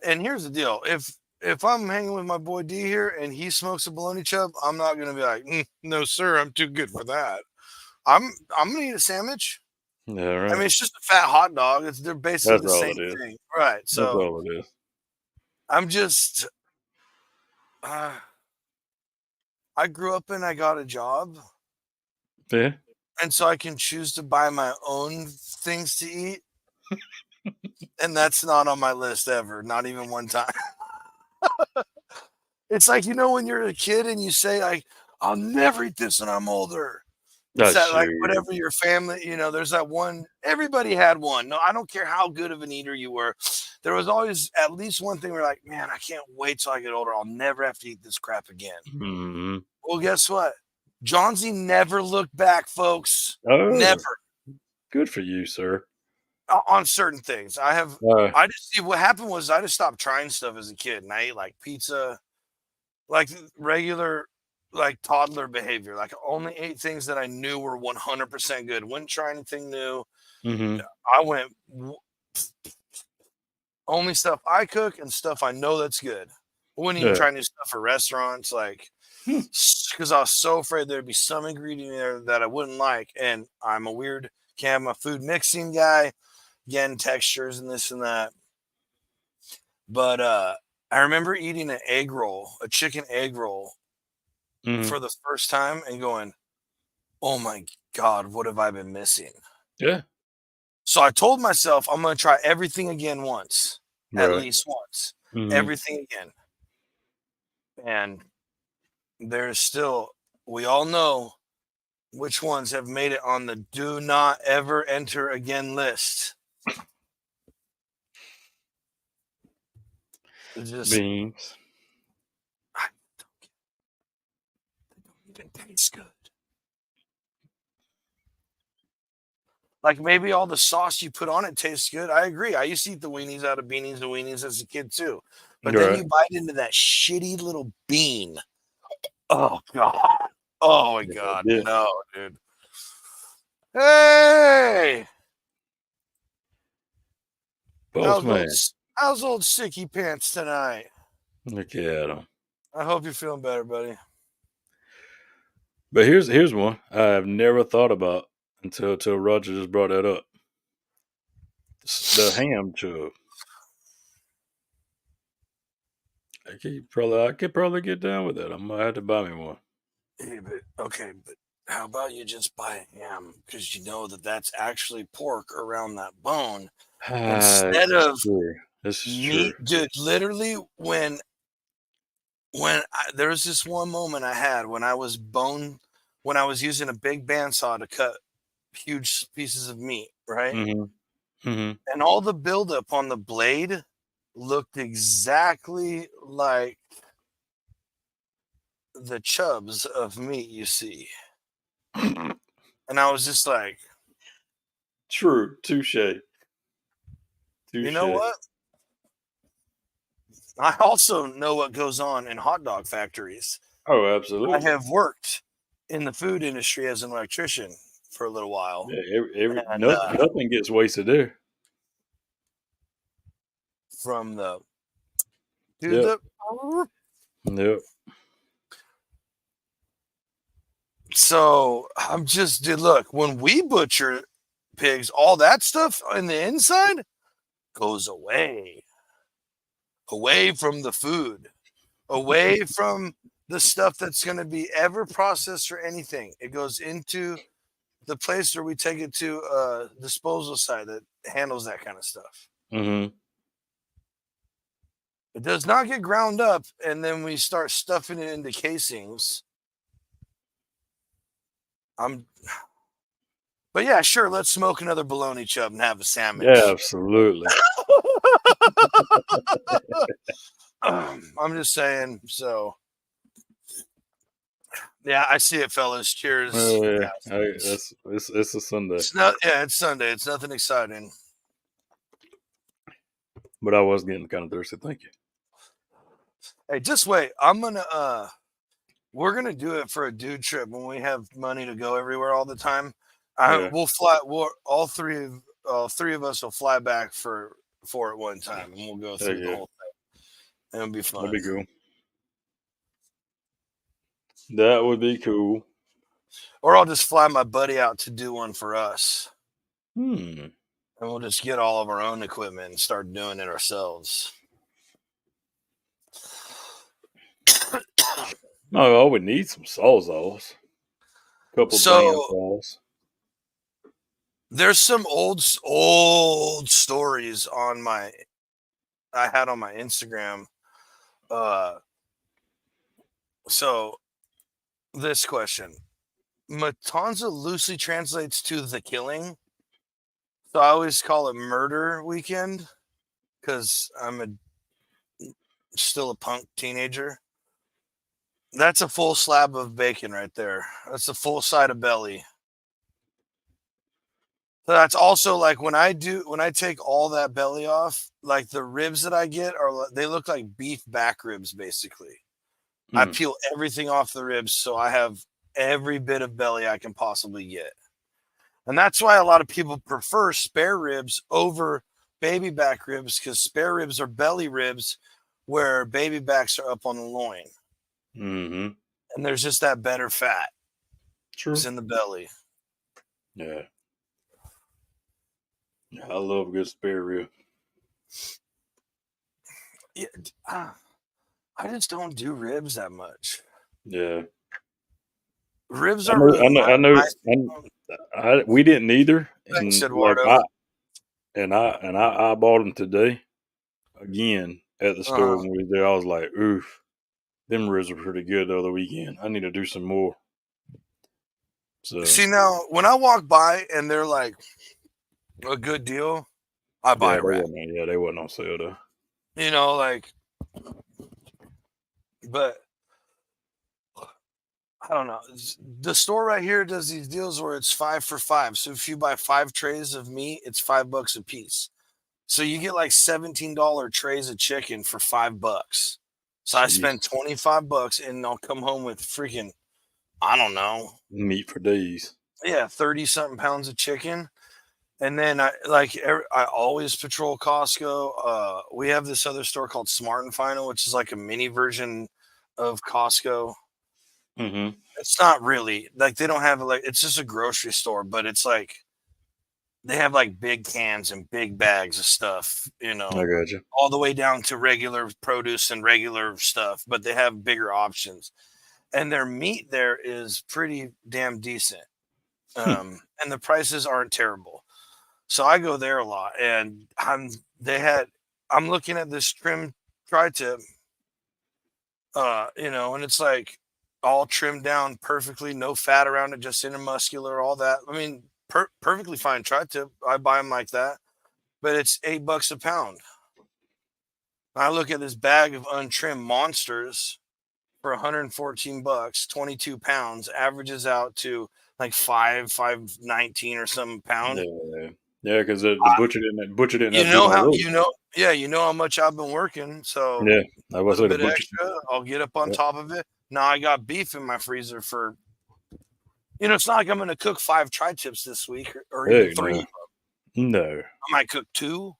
And here's the deal. If I'm hanging with my boy D here and he smokes a bologna chub, I'm not gonna be like, no, sir, I'm too good for that. I'm gonna eat a sandwich. Yeah, I right. mean, it's just a fat hot dog. They're basically That's the all same it is. thing, right? That's So all it is. I'm just. I grew up and I got a job, Yeah. and so I can choose to buy my own things to eat, and that's not on my list ever, not even one time. It's like, when you're a kid and you say, like, I'll never eat this when I'm older. It's that, like, whatever your family, there's that one. Everybody had one. No, I don't care how good of an eater you were. There was always at least one thing where like, man, I can't wait till I get older. I'll never have to eat this crap again. Mm-hmm. Well, guess what? Johnsy never looked back, folks. Oh, Never. good for you, sir. On certain things. I just see what happened was I just stopped trying stuff as a kid, and I ate like pizza, like regular, like toddler behavior. Like I only ate things that I knew were 100% good. Wouldn't try anything new. Mm-hmm. I went only stuff I cook and stuff I know that's good. I wouldn't even try new stuff for restaurants, like because I was so afraid there'd be some ingredient there that I wouldn't like. And I'm a weird, can't have my food mixing guy, again, textures and this and that. But I remember eating a chicken egg roll for the first time and going, oh my God, what have I been missing? Yeah. So I told myself I'm going to try everything again once, at Right. least once, Mm-hmm. everything again. And there's still, we all know which ones have made it on the do not ever enter again list. Just beans. They don't even taste good. Like maybe all the sauce you put on it tastes good. I agree. I used to eat the weenies out of beanies and weenies as a kid too. But then you bite into that shitty little bean. Oh God. Oh my Yeah, God. yeah. No, dude. Hey, Boss man, how's old Sicky Pants tonight? look at him. I hope you're feeling better, buddy. But here's one I've never thought about until Roger just brought that up. The ham chub. I could probably get down with that. I might have to buy me one. Hey, but how about you just buy ham because you know that that's actually pork around that bone instead This is of true. This is true. meat, dude. Literally, there was this one moment I had when I was using a big bandsaw to cut huge pieces of meat, right? Mm-hmm. Mm-hmm. And all the buildup on the blade looked exactly like the chubs of meat you see. And I was just like, True. Touche. you know Touche. what? I also know what goes on in hot dog factories. Oh, I absolutely. have worked in the food industry as an electrician for a little while. Yeah, And nothing gets wasted there. from the to Yep. the Yep. so I'm just dude, look, when we butcher pigs, all that stuff on the inside goes away. Away from the food. Away from the stuff that's going to be ever processed or anything. It goes into the place where we take it to a disposal site that handles that kind of stuff. Mm-hmm. It does not get ground up and then we start stuffing it into casings. But yeah, sure, let's smoke another bologna chub and have a sandwich. Yeah, absolutely. I'm just saying, so yeah, I see it, fellas. Cheers. Yeah, guys. it's a Sunday, It's Sunday. It's nothing exciting. but I was getting kind of thirsty. Thank you. Hey, just wait. We're gonna do it for a dude trip when we have money to go everywhere all the time. Yeah. We'll fly. All three of us will fly back for it one time, and we'll go through the whole thing. It'll be fun. That'd be cool. That would be cool. Or I'll just fly my buddy out to do one for us. And we'll just get all of our own equipment and start doing it ourselves. No, I would need some sawzalls. Couple bandsaws. There's some old stories I had on my Instagram. So this question. Matanza loosely translates to the killing. So I always call it murder weekend because I'm still a punk teenager. That's a full slab of bacon right there. That's a full side of belly. So that's also like when I take all that belly off, like the ribs that I get they look like beef back ribs basically. I peel everything off the ribs so I have every bit of belly I can possibly get. And that's why a lot of people prefer spare ribs over baby back ribs because spare ribs are belly ribs where baby backs are up on the loin. Mm-hmm. And there's just that better fat. True. It's in the belly. Yeah. I love a good spare rib. Yeah, I just don't do ribs that much. Yeah. Ribs are we didn't either. Thanks, And Eduardo. I eyeballed them today again at the store when we were there. I was like, oof, them ribs were pretty good the other weekend. I need to do some more. So see now when I walk by and they're like a good deal, I buy a wrap. They wasn't on sale though. You know, like, but I don't know. The store right here does these deals where it's 5 for $5. So if you buy 5 trays of meat, it's $5 a piece. So you get like $17 trays of chicken for $5. So I Jeez. spend $25 and I'll come home with freaking, I don't know, Meat for days. 30 something pounds of chicken. And then I always patrol Costco. We have this other store called Smart and Final, which is like a mini version of Costco. Mm-hmm. It's not really like they don't have it's just a grocery store, but it's like they have like big cans and big bags of stuff, I got you. all the way down to regular produce and regular stuff, but they have bigger options. And their meat there is pretty damn decent. And the prices aren't terrible. So I go there a lot, and I'm looking at this trim tri-tip, and it's like all trimmed down perfectly, no fat around it, just intermuscular, all that. I mean, perfectly fine tri-tip. I buy them like that, but it's $8 a pound. I look at this bag of untrimmed monsters for $114, 22 pounds, averages out to like 519 or some pound. Yeah, because the butcher didn't You have to do know no how work. you know how much I've been working, so Yeah, I a was little say the bit butcher. extra, I'll get up on Yeah. top of it. Now I got beef in my freezer for, it's not like I'm going to cook 5 tri-tips this week or even Heck 3. no. I might cook 2,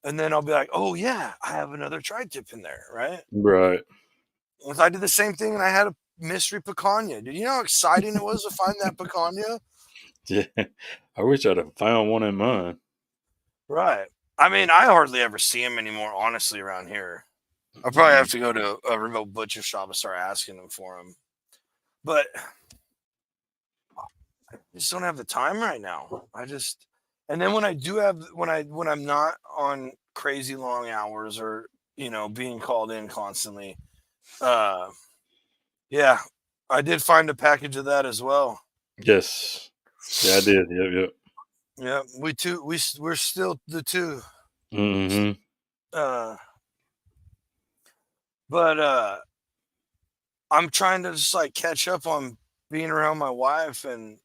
and then I'll be like, oh yeah, I have another tri-tip in there, right? Right. Once I did the same thing, and I had a mystery picanha. Did you know how exciting it was to find that picanha? Yeah. I wish I'd have found one in mine. Right. I mean, I hardly ever see them anymore, honestly, around here. I'll probably have to go to a remote butcher shop and start asking them for them. But I just don't have the time right now. And then when I do have, when I'm not on crazy long hours or, being called in constantly, yeah, I did find a package of that as well. Yes. Yeah, I did. Yep. Yeah, we're still the two. Mm-hmm. But I'm trying to just like catch up on being around my wife and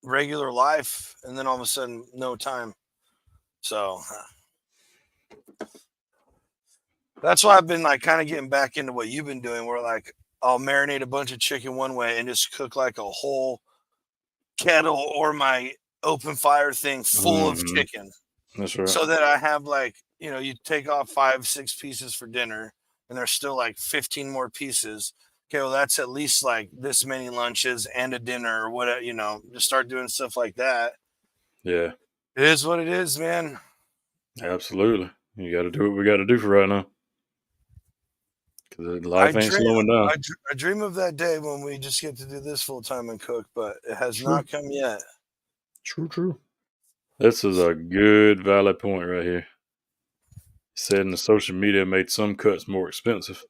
regular life, and then all of a sudden no time. So that's why I've been like kind of getting back into what you've been doing, where like I'll marinate a bunch of chicken one way and just cook like a whole kettle or my open fire thing full of chicken. That's right. So that I have like, you take off 5-6 pieces for dinner and there's still like 15 more pieces. Okay, well, that's at least like this many lunches and a dinner or whatever, just start doing stuff like that. Yeah. It is what it is, man. Absolutely. You got to do what we got to do for right now. Because life ain't slowing down. I dream of that day when we just get to do this full time and cook, but it has not come yet. True. This is a good, valid point right here. Said the social media made some cuts more expensive.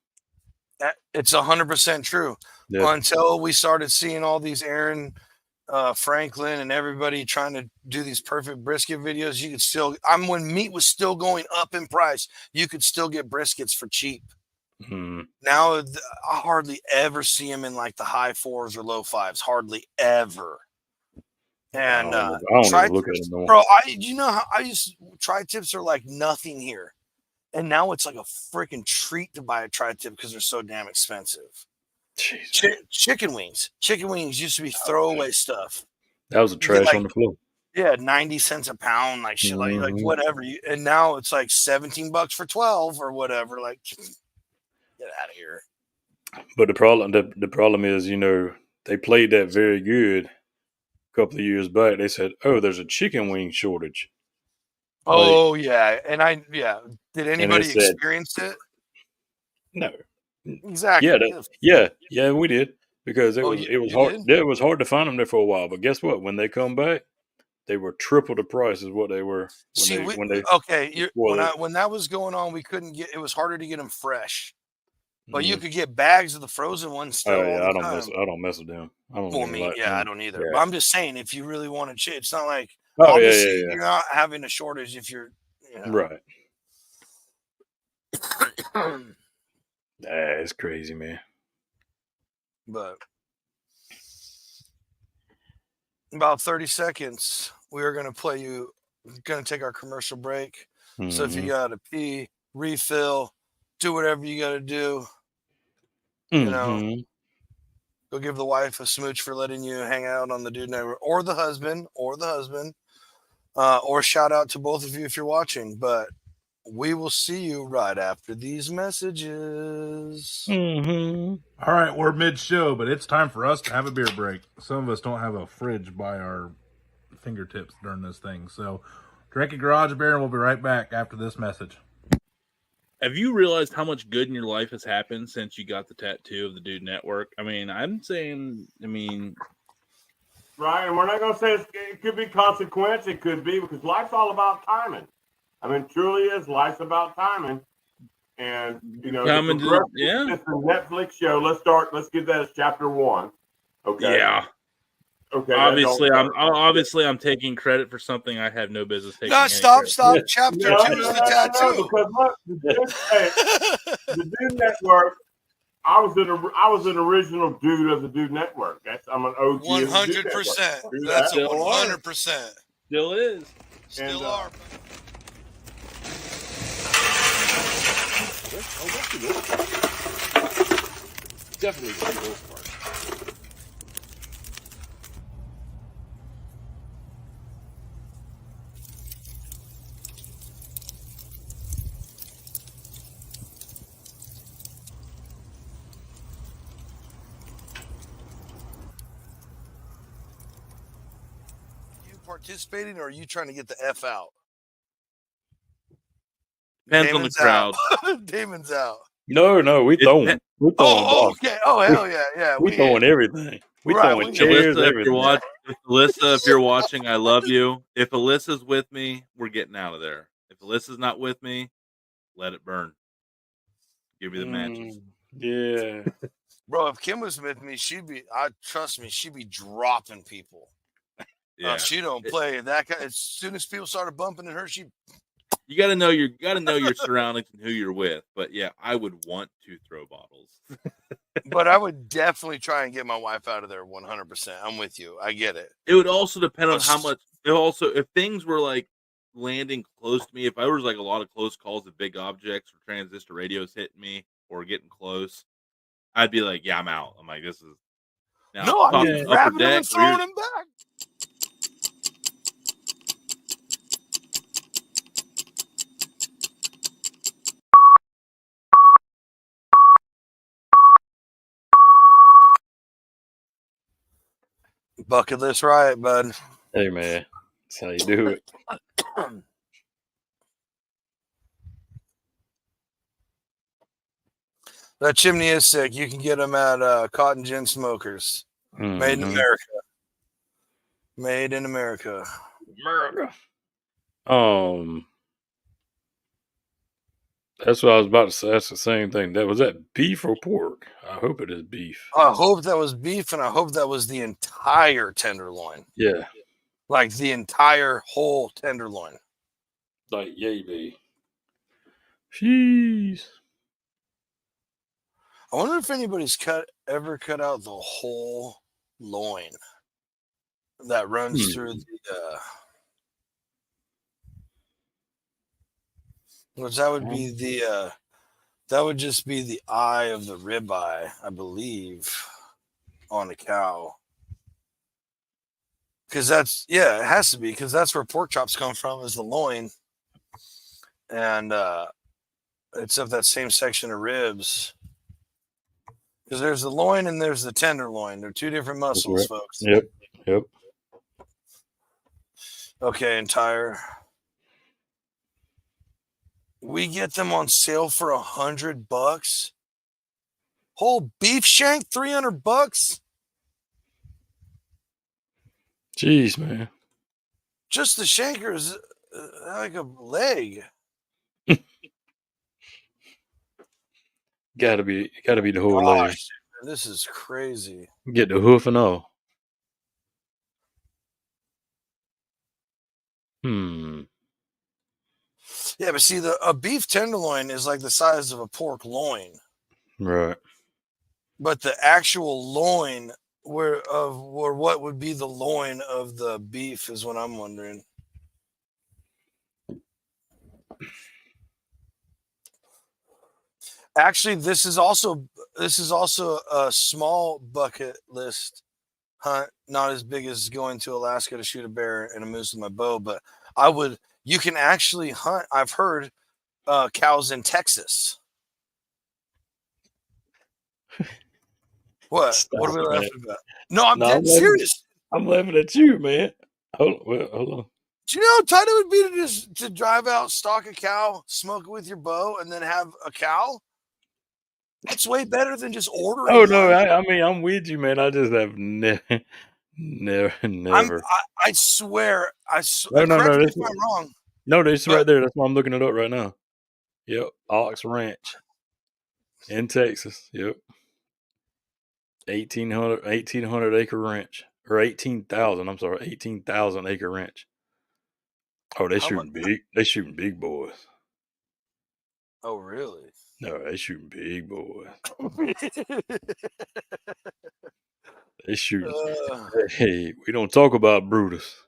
It's 100% true. Yeah. Until we started seeing all these Aaron Franklin and everybody trying to do these perfect brisket videos, you could still, when meat was still going up in price, you could still get briskets for cheap. Now I hardly ever see them in like the high 4s or low 5s, hardly ever. And I don't even look at them no more. Bro, tri-tips are like nothing here. And now it's like a freaking treat to buy a tri-tip because they're so damn expensive. Chicken wings. Chicken wings used to be throwaway stuff. That was a trash on the floor. Yeah, 90 cents a pound, like shit, like whatever. And now it's like $17 for 12 or whatever. Like, get out of here. But the problem is, they played that very good a couple of years back. They said, "Oh, there's a chicken wing shortage." Oh yeah, Did anybody experience it? No. Exactly. Yeah, we did because it was hard. Yeah, it was hard to find them there for a while. But guess what? When they come back, they were triple the price as what they were when that was going on, we couldn't get. It was harder to get them fresh, but you could get bags of the frozen ones still. Oh yeah, I don't mess with them. I don't. I don't either. Yeah. But I'm just saying, if you really want to, it's not like you're not having a shortage if you're right. It's crazy, man. But about 30 seconds, we are going to play you. Going to take our commercial break. So if you got to pee, refill, do whatever you got to do. You know, Mm-hmm. go give the wife a smooch for letting you hang out on the Dude Network, or the husband, or shout out to both of you if you're watching. But we will see you right after these messages. Mm-hmm. All right, we're mid-show, but it's time for us to have a beer break. Some of us don't have a fridge by our fingertips during this thing. So drink a garage beer, and we'll be right back after this message. Have you realized how much good in your life has happened since you got the tattoo of the Dude Network? Right, and we're not going to say it could be consequence. It could be because life's all about timing. I mean, truly is. Life's about timing. And, you know, it's a Netflix show. Let's get that as chapter 1. Okay. Yeah. Okay. Obviously, I'm taking credit for something I have no business taking. No, stop. Chapter 2 is the tattoo. Because look, the Dude Network. I was an original dude of the Dude Network. I'm an OG. 100%. That's a 100%. Still is. Still are. Definitely the most part. You participating, or are you trying to get the F out? Depends on the crowd. Damon's out. No, we throwing. We're throwing. Okay. Oh, hell yeah. We throwing everything. We throwing chairs, Alyssa, everything. Alyssa, if you're watching, I love you. If Alyssa's with me, we're getting out of there. If Alyssa's not with me, let it burn. Give me the matches. Yeah. Bro, if Kim was with me, trust me, she'd be dropping people. Yeah. She don't play that guy. As soon as people started bumping at her, you got to know your surroundings and who you're with. But yeah, I would want to throw bottles. But I would definitely try and get my wife out of there 100%. I'm with you. I get it. It would also depend on how much. If things were like landing close to me, if I was like a lot of close calls of big objects or transistor radios hitting me or getting close, I'd be like, yeah, I'm out. I'm like, this is. Now, no, I'm grabbing him and throwing him back. Bucket list riot, bud. Hey, man. That's how you do it. That chimney is sick. You can get them at Cotton Gin Smokers. Mm-hmm. Made in America. Made in America. That's what I was about to say. That's the same thing. Was that beef or pork? I hope it is beef. I hope that was beef, and I hope that was the entire tenderloin. Yeah. Like the entire whole tenderloin. Like yay be. Jeez. I wonder if anybody's ever cut out the whole loin that runs through the which that would be the that would just be the eye of the ribeye, I believe, on a cow. Because it has to be, because that's where pork chops come from, is the loin. And it's of that same section of ribs. Because there's the loin and there's the tenderloin. They're two different muscles, folks. Yep. Okay, entire. We get them on sale for $100. Whole beef shank, $300. Jeez, man. Just the shanker is like a leg. Gotta be the whole leg. This is crazy. Get the hoof and all. Yeah, but see, a beef tenderloin is like the size of a pork loin. Right. But the actual loin or what would be the loin of the beef is what I'm wondering. Actually, this is also a small bucket list hunt, not as big as going to Alaska to shoot a bear and a moose with my bow, but you can actually hunt. I've heard cows in Texas. What? Stop, what are we man. laughing about? No, I'm No, dead serious. I'm laughing at you, man. Hold on. Do you know how tight it would be to drive out, stalk a cow, smoke it with your bow, and then have a cow? That's way better than just ordering. Oh no, one. I mean I'm with you, man. I just have never. I swear. No, correct me this, if I'm wrong. no, this but- right there. That's why I'm looking it up right now. Yep, Ox Ranch in Texas. Yep, 1800 acre ranch, or 18,000. I'm sorry, 18,000 acre ranch. Oh, they How shooting much- big. They shooting big boys. Oh, really? No, they shooting big boys. They shooting. Hey, we don't talk about Brutus.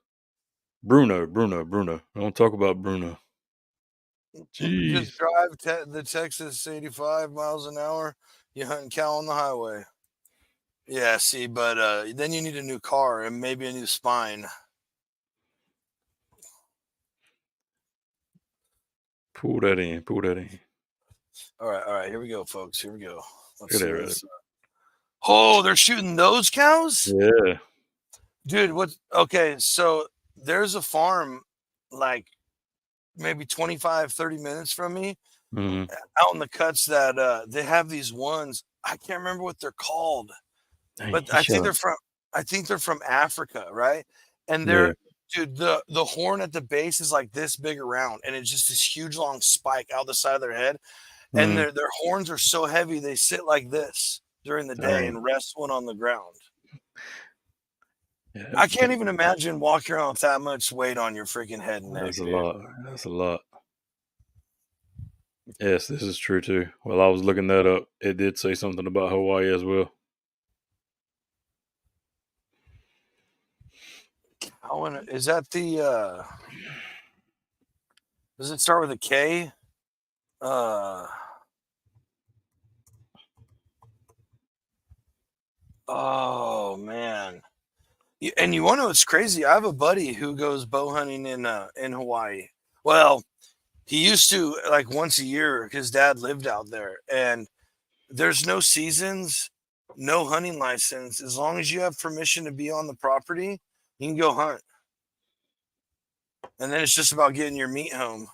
Bruno. We don't talk about Bruno. Jeez. Just drive the Texas 85 miles an hour. You hunting cow on the highway. Yeah, see, but then you need a new car and maybe a new spine. Pull that in. All right. Here we go, folks. Here we go. Let's Look see at this. Oh, they're shooting those cows? Yeah. Dude, okay, so there's a farm like maybe 25, 30 minutes from me out in the cuts that they have these ones. I can't remember what they're called, but I think they're from Africa, right? And dude, the horn at the base is like this big around, and it's just this huge long spike out the side of their head. And their horns are so heavy they sit like this during the day and rest one on the ground. Yeah, I can't even imagine walking around with that much weight on your freaking head and neck. That's a lot. Yes, this is true too. Well, I was looking that up. It did say something about Hawaii as well. Is that the does it start with a K? Oh man. And you want to know what's crazy? I have a buddy who goes bow hunting in Hawaii. Well, he used to, like, once a year. His dad lived out there, and there's no seasons, no hunting license. As long as you have permission to be on the property, you can go hunt. And then it's just about getting your meat home.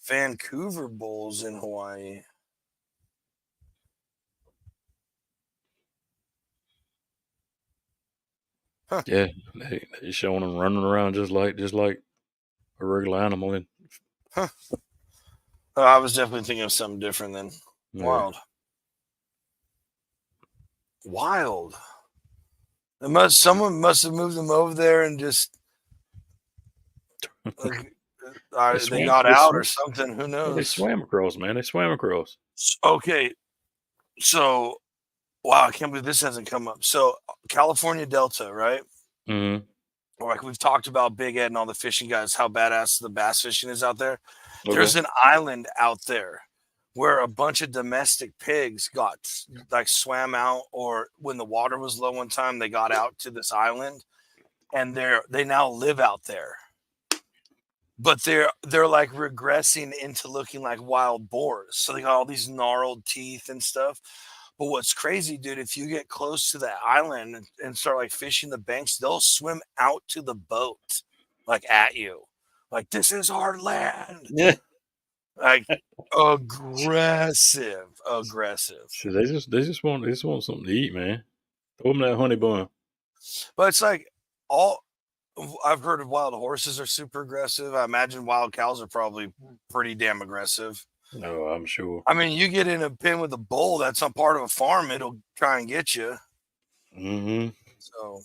Vancouver bulls in Hawaii. Huh. Yeah, they showing them running around just like a regular animal. Huh. I was definitely thinking of something different than wild. Wild. Someone must have moved them over there and just they got out or something. Who knows? They swam across, man. They swam across. Okay, so wow, I can't believe this hasn't come up. So California Delta, right? Mm-hmm. Like we've talked about Big Ed and all the fishing guys, how badass the bass fishing is out there. Okay. There's an island out there where a bunch of domestic pigs got like swam out, or when the water was low one time, they got out to this island, and they now live out there. But they're like regressing into looking like wild boars. So they got all these gnarled teeth and stuff. But what's crazy, dude, if you get close to that island and start like fishing the banks, they'll swim out to the boat, like at you. Like, this is our land. Yeah. Like aggressive. So they just want something to eat, man. Throw them that honey bun. But it's like I've heard of wild horses are super aggressive. I imagine wild cows are probably pretty damn aggressive. No, I'm sure. I mean, you get in a pen with a bull that's not part of a farm, it'll try and get you. Mm-hmm. So,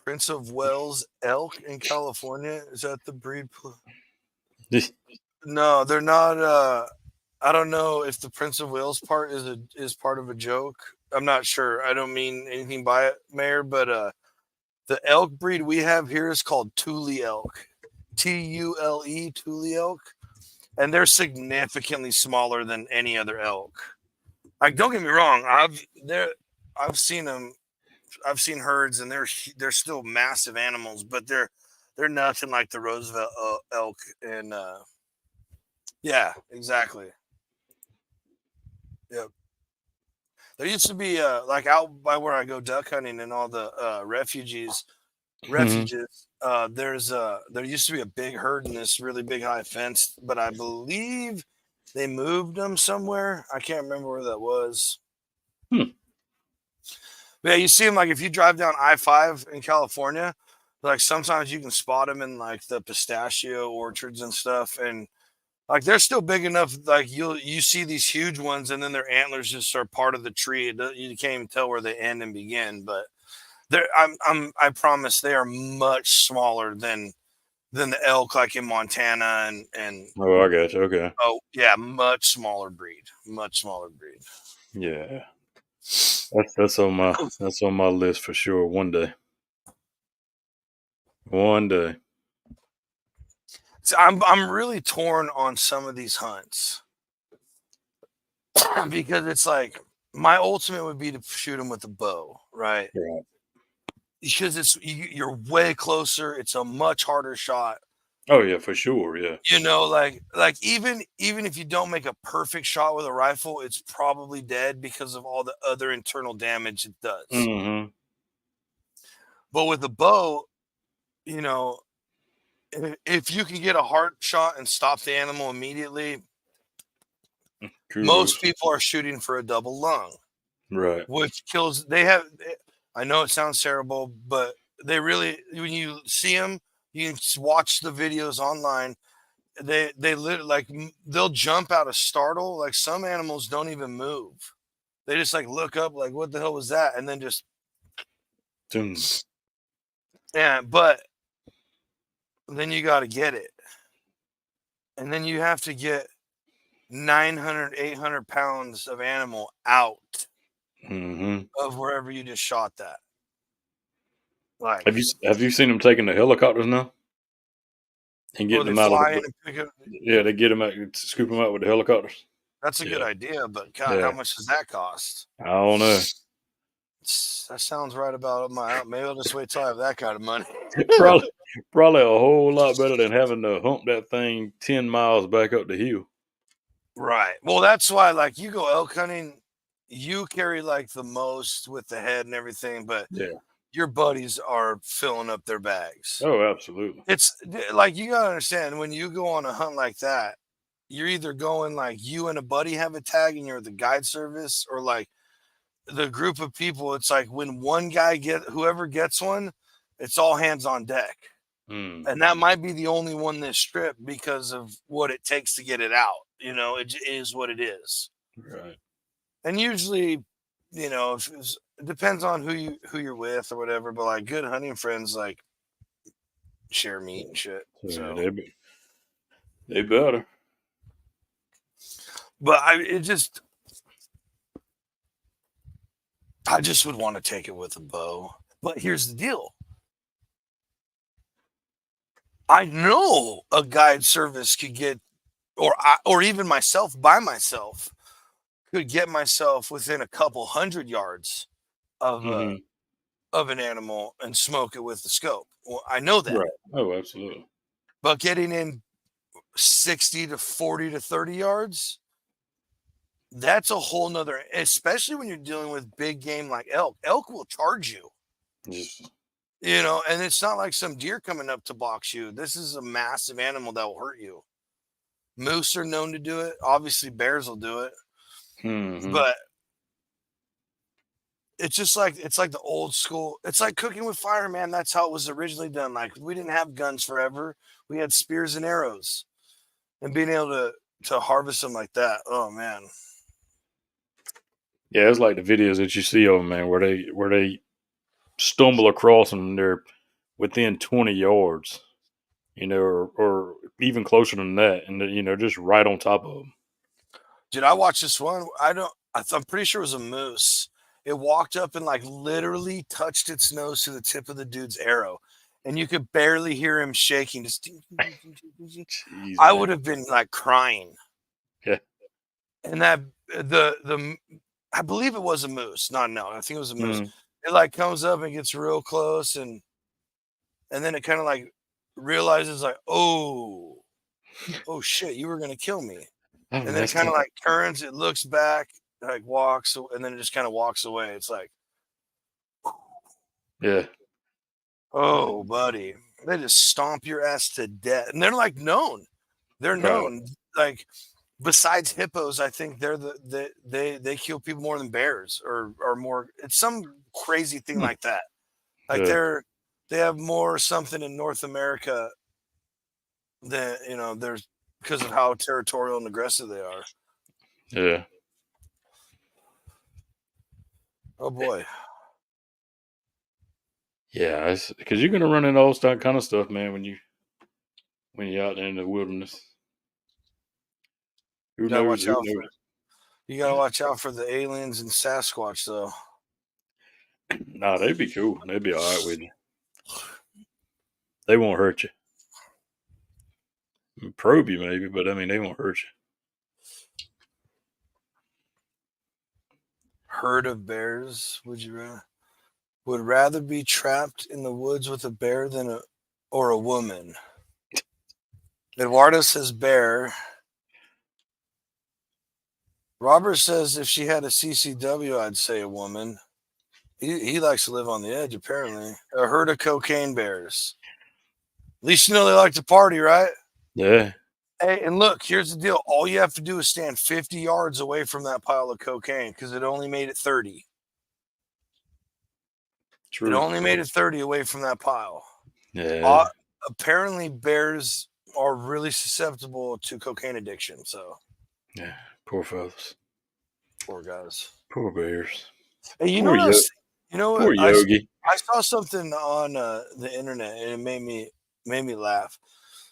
Prince of Wales elk in California, is that the breed? No, they're not. I don't know if the Prince of Wales part is part of a joke. I'm not sure. I don't mean anything by it, Mayor, but the elk breed we have here is called Thule elk. Tule, Tule elk, and they're significantly smaller than any other elk. Like, don't get me wrong, I've seen them. I've seen herds, and they're still massive animals, but they're nothing like the Roosevelt elk. And yeah, exactly. Yep. There used to be like out by where I go duck hunting and all the refuges. There used to be a big herd in this really big high fence, but I believe they moved them somewhere. I can't remember where that was. But yeah, you see them like if you drive down I-5 in California, like sometimes you can spot them in like the pistachio orchards and stuff, and like they're still big enough. Like you see these huge ones, and then their antlers just are part of the tree. You can't even tell where they end and begin. But I promise they are much smaller than the elk, like in Montana and. Oh, I got you. Okay. Oh yeah, much smaller breed. Much smaller breed. Yeah. That's on my list for sure. One day. One day. So I'm really torn on some of these hunts because it's like my ultimate would be to shoot them with a bow, right? Right. Because you're way closer. It's a much harder shot. Oh yeah, for sure. Yeah. You know, like even if you don't make a perfect shot with a rifle, it's probably dead because of all the other internal damage it does. Mm-hmm. But with a bow, you know, if you can get a hard shot and stop the animal immediately, most people are shooting for a double lung, right? Which kills. I know it sounds terrible, but they really, when you see them, you can watch the videos online. They they'll jump out of startle. Like some animals don't even move. They just like look up, like what the hell was that, and then just. Yeah, but then you got to get it, and then you have to get 900, 800 pounds of animal out of wherever you just shot that. Like, have you seen them taking the helicopters now and getting them out of the? Yeah, they get them out, scoop them out with the helicopters. That's a good idea, but God, how much does that cost? I don't know. That sounds right about my. Maybe I'll just wait till I have that kind of money. probably a whole lot better than having to hump that thing 10 miles back up the hill. Right. Well, that's why, like, you go elk hunting, you carry like the most with the head and everything, but your buddies are filling up their bags. Oh, absolutely. It's like you gotta understand when you go on a hunt like that, you're either going like you and a buddy have a tag and you're the guide service, or like the group of people. It's like when one guy whoever gets one, it's all hands on deck. And that might be the only one this trip because of what it takes to get it out. You know, it is what it is. Right. And usually, you know, it depends on who you're with or whatever. But like good hunting friends, like share meat and shit. So they better. But I just would want to take it with a bow. But here's the deal. I know a guide service could get, or even myself by myself could get myself within a couple 100 yards of an animal and smoke it with the scope. Well, I know that. Right. Oh, absolutely. But getting in 60 to 40 to 30 yards, that's a whole nother, especially when you're dealing with big game like elk. Elk will charge you. You know, and it's not like some deer coming up to box you. This is a massive animal that will hurt you. Moose are known to do it. Obviously, bears will do it. But it's like the old school. It's like cooking with fire, man. That's how it was originally done. Like we didn't have guns forever. We had spears and arrows, and being able to harvest them like that. Oh man. Yeah, it's like the videos that you see of them, man, where they stumble across them and they're within 20 yards, you know, or even closer than that, and you know, just right on top of them. Did I watch this one? I'm pretty sure it was a moose. It walked up and like literally touched its nose to the tip of the dude's arrow, and you could barely hear him shaking. Just Jeez, I man. would have been like crying. Yeah. And that the I believe it was a moose. No, I think it was a moose. Mm. It like comes up and gets real close, and then it kind of like realizes like, oh shit, you were gonna kill me. I And then it messed kind of up. like turns, it looks back, like walks, and then it just kind of walks away. It's like, Yeah. oh, buddy, they just stomp your ass to death. And they're like known. They're Right. known. Like, besides hippos, I think they're they kill people more than bears or more. It's some crazy thing like that. Like Yeah. they have more something in North America than there's because of how territorial and aggressive they are. Yeah. Oh boy. Yeah, it's because you're gonna run into all that kind of stuff, man, when you're out there in the wilderness. Who You gotta knows? watch Who out knows? You gotta watch out for the aliens and Sasquatch, though. Nah, they'd be cool. They'd be all right with you. They won't hurt you. Probe you maybe, but I mean they won't hurt you. Herd of bears? Would rather be trapped in the woods with a bear than a woman? Eduardo says bear. Robert says if she had a CCW, I'd say a woman. He likes to live on the edge, apparently. A herd of cocaine bears. At least you know they like to party, right? Yeah. Hey, and look, here's the deal. All you have to do is stand 50 yards away from that pile of cocaine because it only made it 30. True. It only made it 30 away from that pile. Yeah. Apparently, bears are really susceptible to cocaine addiction. So, Yeah. Poor fellas. poor guys. Poor bears. Hey, you Poor know what? You know Poor what? Yogi. I saw something on the internet and it made me laugh.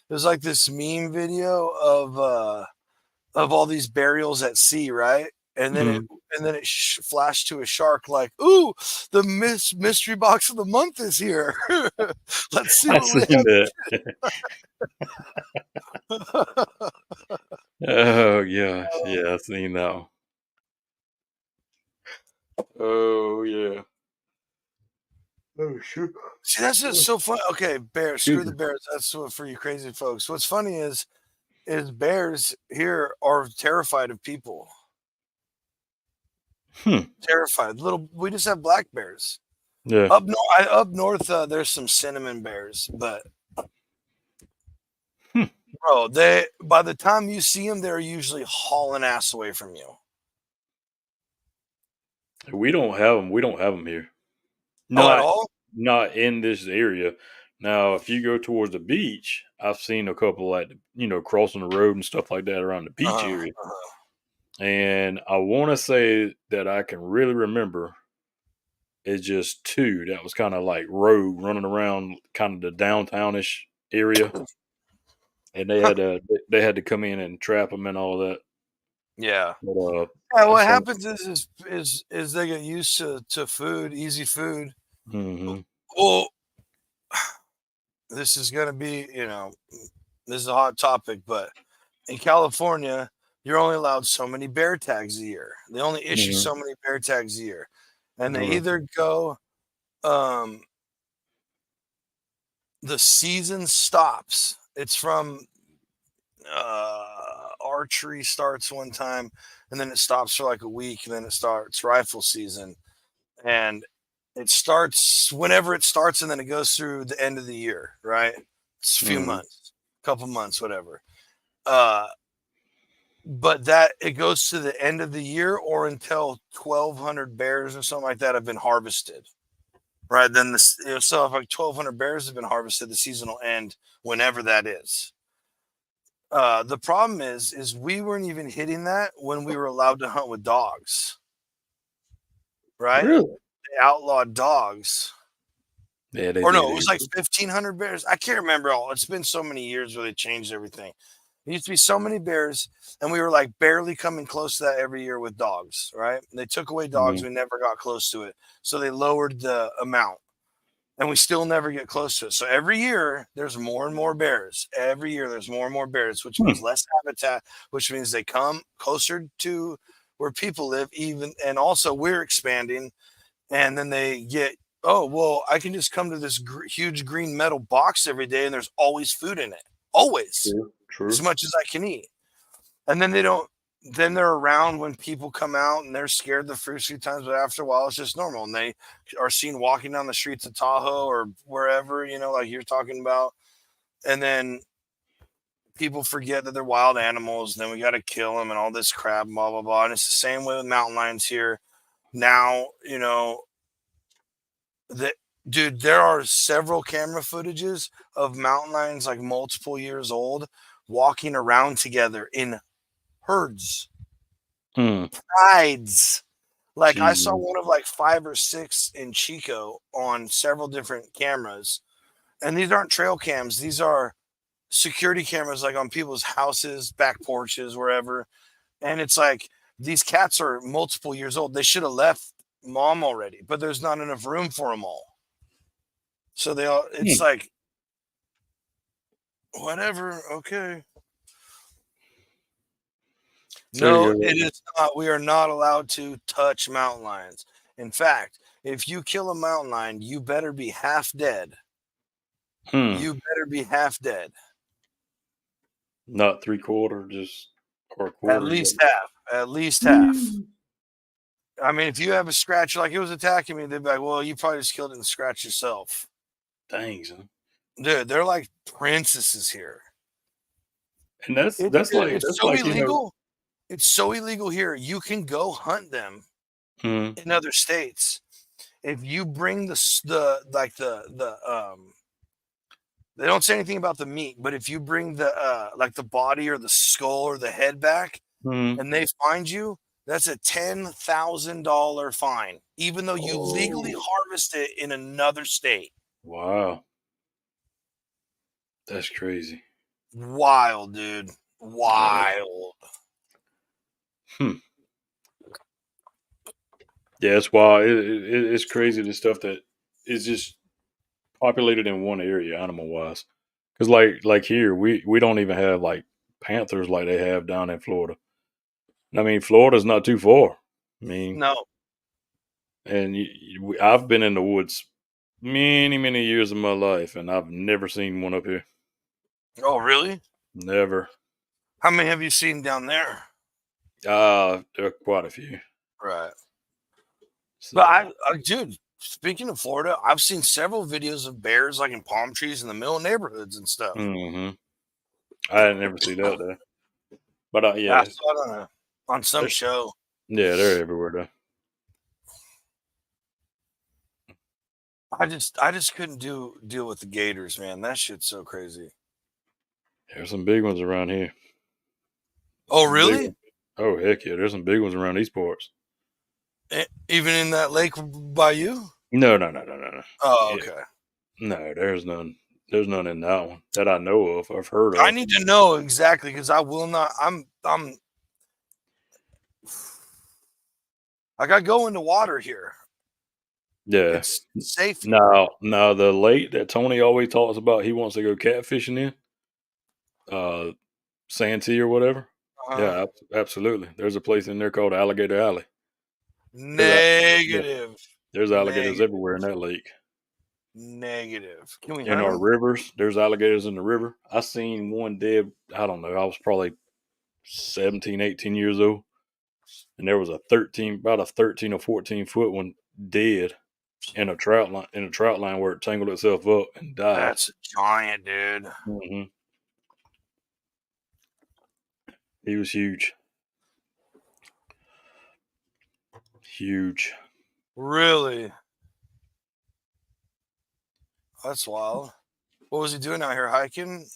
It was like this meme video of all these burials at sea, right? And then it flashed to a shark like, ooh, the mystery box of the month is here. Let's see I what we seen that. have. Oh gosh. Yeah, I seen that one. Oh yeah. Oh shoot. See, that's just so fun. Okay, bears. Screw the bears. That's what for you crazy folks. What's funny is bears here are terrified of people. Terrified. We just have black bears. Yeah. Up north, there's some cinnamon bears, but bro, by the time you see them, they're usually hauling ass away from you. We don't have them. We don't have them here. Not at all. Not in this area. Now, if you go towards the beach, I've seen a couple like crossing the road and stuff like that around the beach area. And I want to say that I can really remember it's just two that was kind of like rogue running around kind of the downtownish area. And they had to come in and trap them and all that. Yeah. But, yeah. What happens is they get used to food, easy food. Mm-hmm. Well, this is gonna be this is a hot topic, but in California, you're only allowed so many bear tags a year. They only issue so many bear tags a year, and they either go, the season stops. It's from archery starts one time, and then it stops for like a week, and then it starts rifle season, and it starts whenever it starts, and then it goes through the end of the year. Right? It's a few months, couple months, whatever. But that it goes to the end of the year or until 1,200 bears or something like that have been harvested. Right. Then so if like 1,200 bears have been harvested, the season will end whenever that is. The problem is we weren't even hitting that when we were allowed to hunt with dogs. Right? Really? They outlawed dogs. Yeah, it was like 1,500 bears. I can't remember all. It's been so many years where they changed everything. There used to be so many bears, and we were like barely coming close to that every year with dogs, right? And they took away dogs. We never got close to it. So they lowered the amount. and we still never get close to it. So every year there's more and more bears. Every year there's more and more bears, which means less habitat, which means they come closer to where people live, even, and also we're expanding. And then they get, oh, well, I can just come to this huge green metal box every day, and there's always food in it, always, as much as I can eat. And then then they're around when people come out, and they're scared the first few times, but after a while, it's just normal. And they are seen walking down the streets of Tahoe or wherever, like you're talking about. And then people forget that they're wild animals, and then we got to kill them and all this crap, blah, blah, blah. And it's the same way with mountain lions here. Now, dude, there are several camera footages of mountain lions, like multiple years old, walking around together in herds, prides. Like I saw one of like 5 or 6 in Chico on several different cameras. And these aren't trail cams. These are security cameras, like on people's houses, back porches, wherever. And it's like, these cats are multiple years old. They should have left mom already, but there's not enough room for them all. So it's like, whatever. Okay. No, it is not. We are not allowed to touch mountain lions. In fact, if you kill a mountain lion, you better be half dead. You better be half dead. Not 3/4, or a quarter. At least half. At least half. I mean, if you have a scratch, like it was attacking me, they'd be like, well, you probably just killed it and scratched yourself. Dang, son. Dude, they're like princesses here. And that's like illegal. It's so illegal here. You can go hunt them in other states. If you bring they don't say anything about the meat, but if you bring the body or the skull or the head back and they find you, that's a $10,000 fine, even though you legally harvest it in another state. Wow. That's crazy. Wild, dude. Wild. Yeah, it's wild. It's crazy, the stuff that is just populated in one area, animal wise. Because like here, we don't even have like panthers like they have down in Florida. I mean, Florida's not too far. I mean, no. And I've been in the woods many years of my life, and I've never seen one up here. Oh, really? Never. How many have you seen down there? There are quite a few. Right. So, but dude, speaking of Florida, I've seen several videos of bears like in palm trees in the middle of neighborhoods and stuff. I didn't never see that though. But yeah, I saw it on some show. Yeah, they're everywhere though. I just couldn't deal with the gators, man. That shit's so crazy. There's some big ones around here. Oh, really? Oh, heck yeah. There's some big ones around these parts. Even in that lake by you? No. Oh, okay. No, there's none. There's none in that one that I know of. I've heard of. I need to know exactly because I will not. I got to go into water here. Yeah. It's safe. Now, the lake that Tony always talks about, he wants to go catfishing in, Santee or whatever. Yeah, absolutely. There's a place in there called Alligator Alley. Negative. There's alligators everywhere in that lake. Negative. Can we in our rivers? There's alligators in the river. I seen one dead. I don't know. I was probably 17, 18 years old, and there was about a 13 or 14 foot one dead in a trout line where it tangled itself up and died. That's a giant, dude. Mm-hmm. He was huge. Huge. Really? That's wild. What was he doing out here, hiking?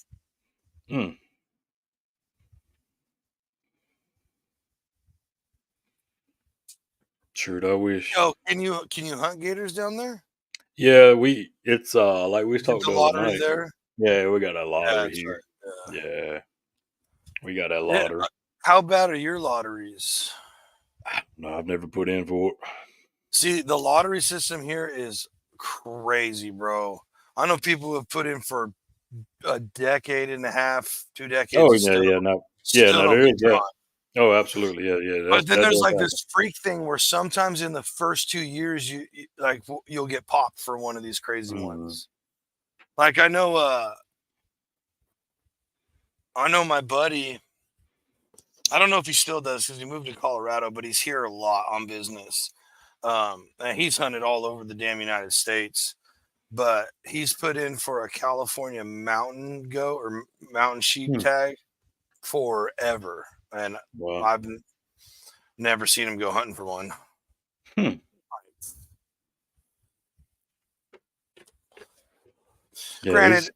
Sure, I wish. Yo, can you hunt gators down there? Yeah, it's like we talked about lottery there. Yeah, we got a lottery here. Right. Yeah, we got a lottery. How bad are your lotteries? No, I've never put in for it. See, the lottery system here is crazy, bro. I know people who have put in for a decade and a half, 2 decades. Oh and yeah, no, still don't there get is that. drawn. Oh, absolutely, yeah. But then that there's does like happen. this freak thing where sometimes in the first 2 years you'll get popped for one of these crazy ones. Like I know my buddy. I don't know if he still does because he moved to Colorado, but he's here a lot on business. And he's hunted all over the damn United States. But he's put in for a California mountain goat or mountain sheep tag forever, and Wow. I've never seen him go hunting for one. Yeah, Granted,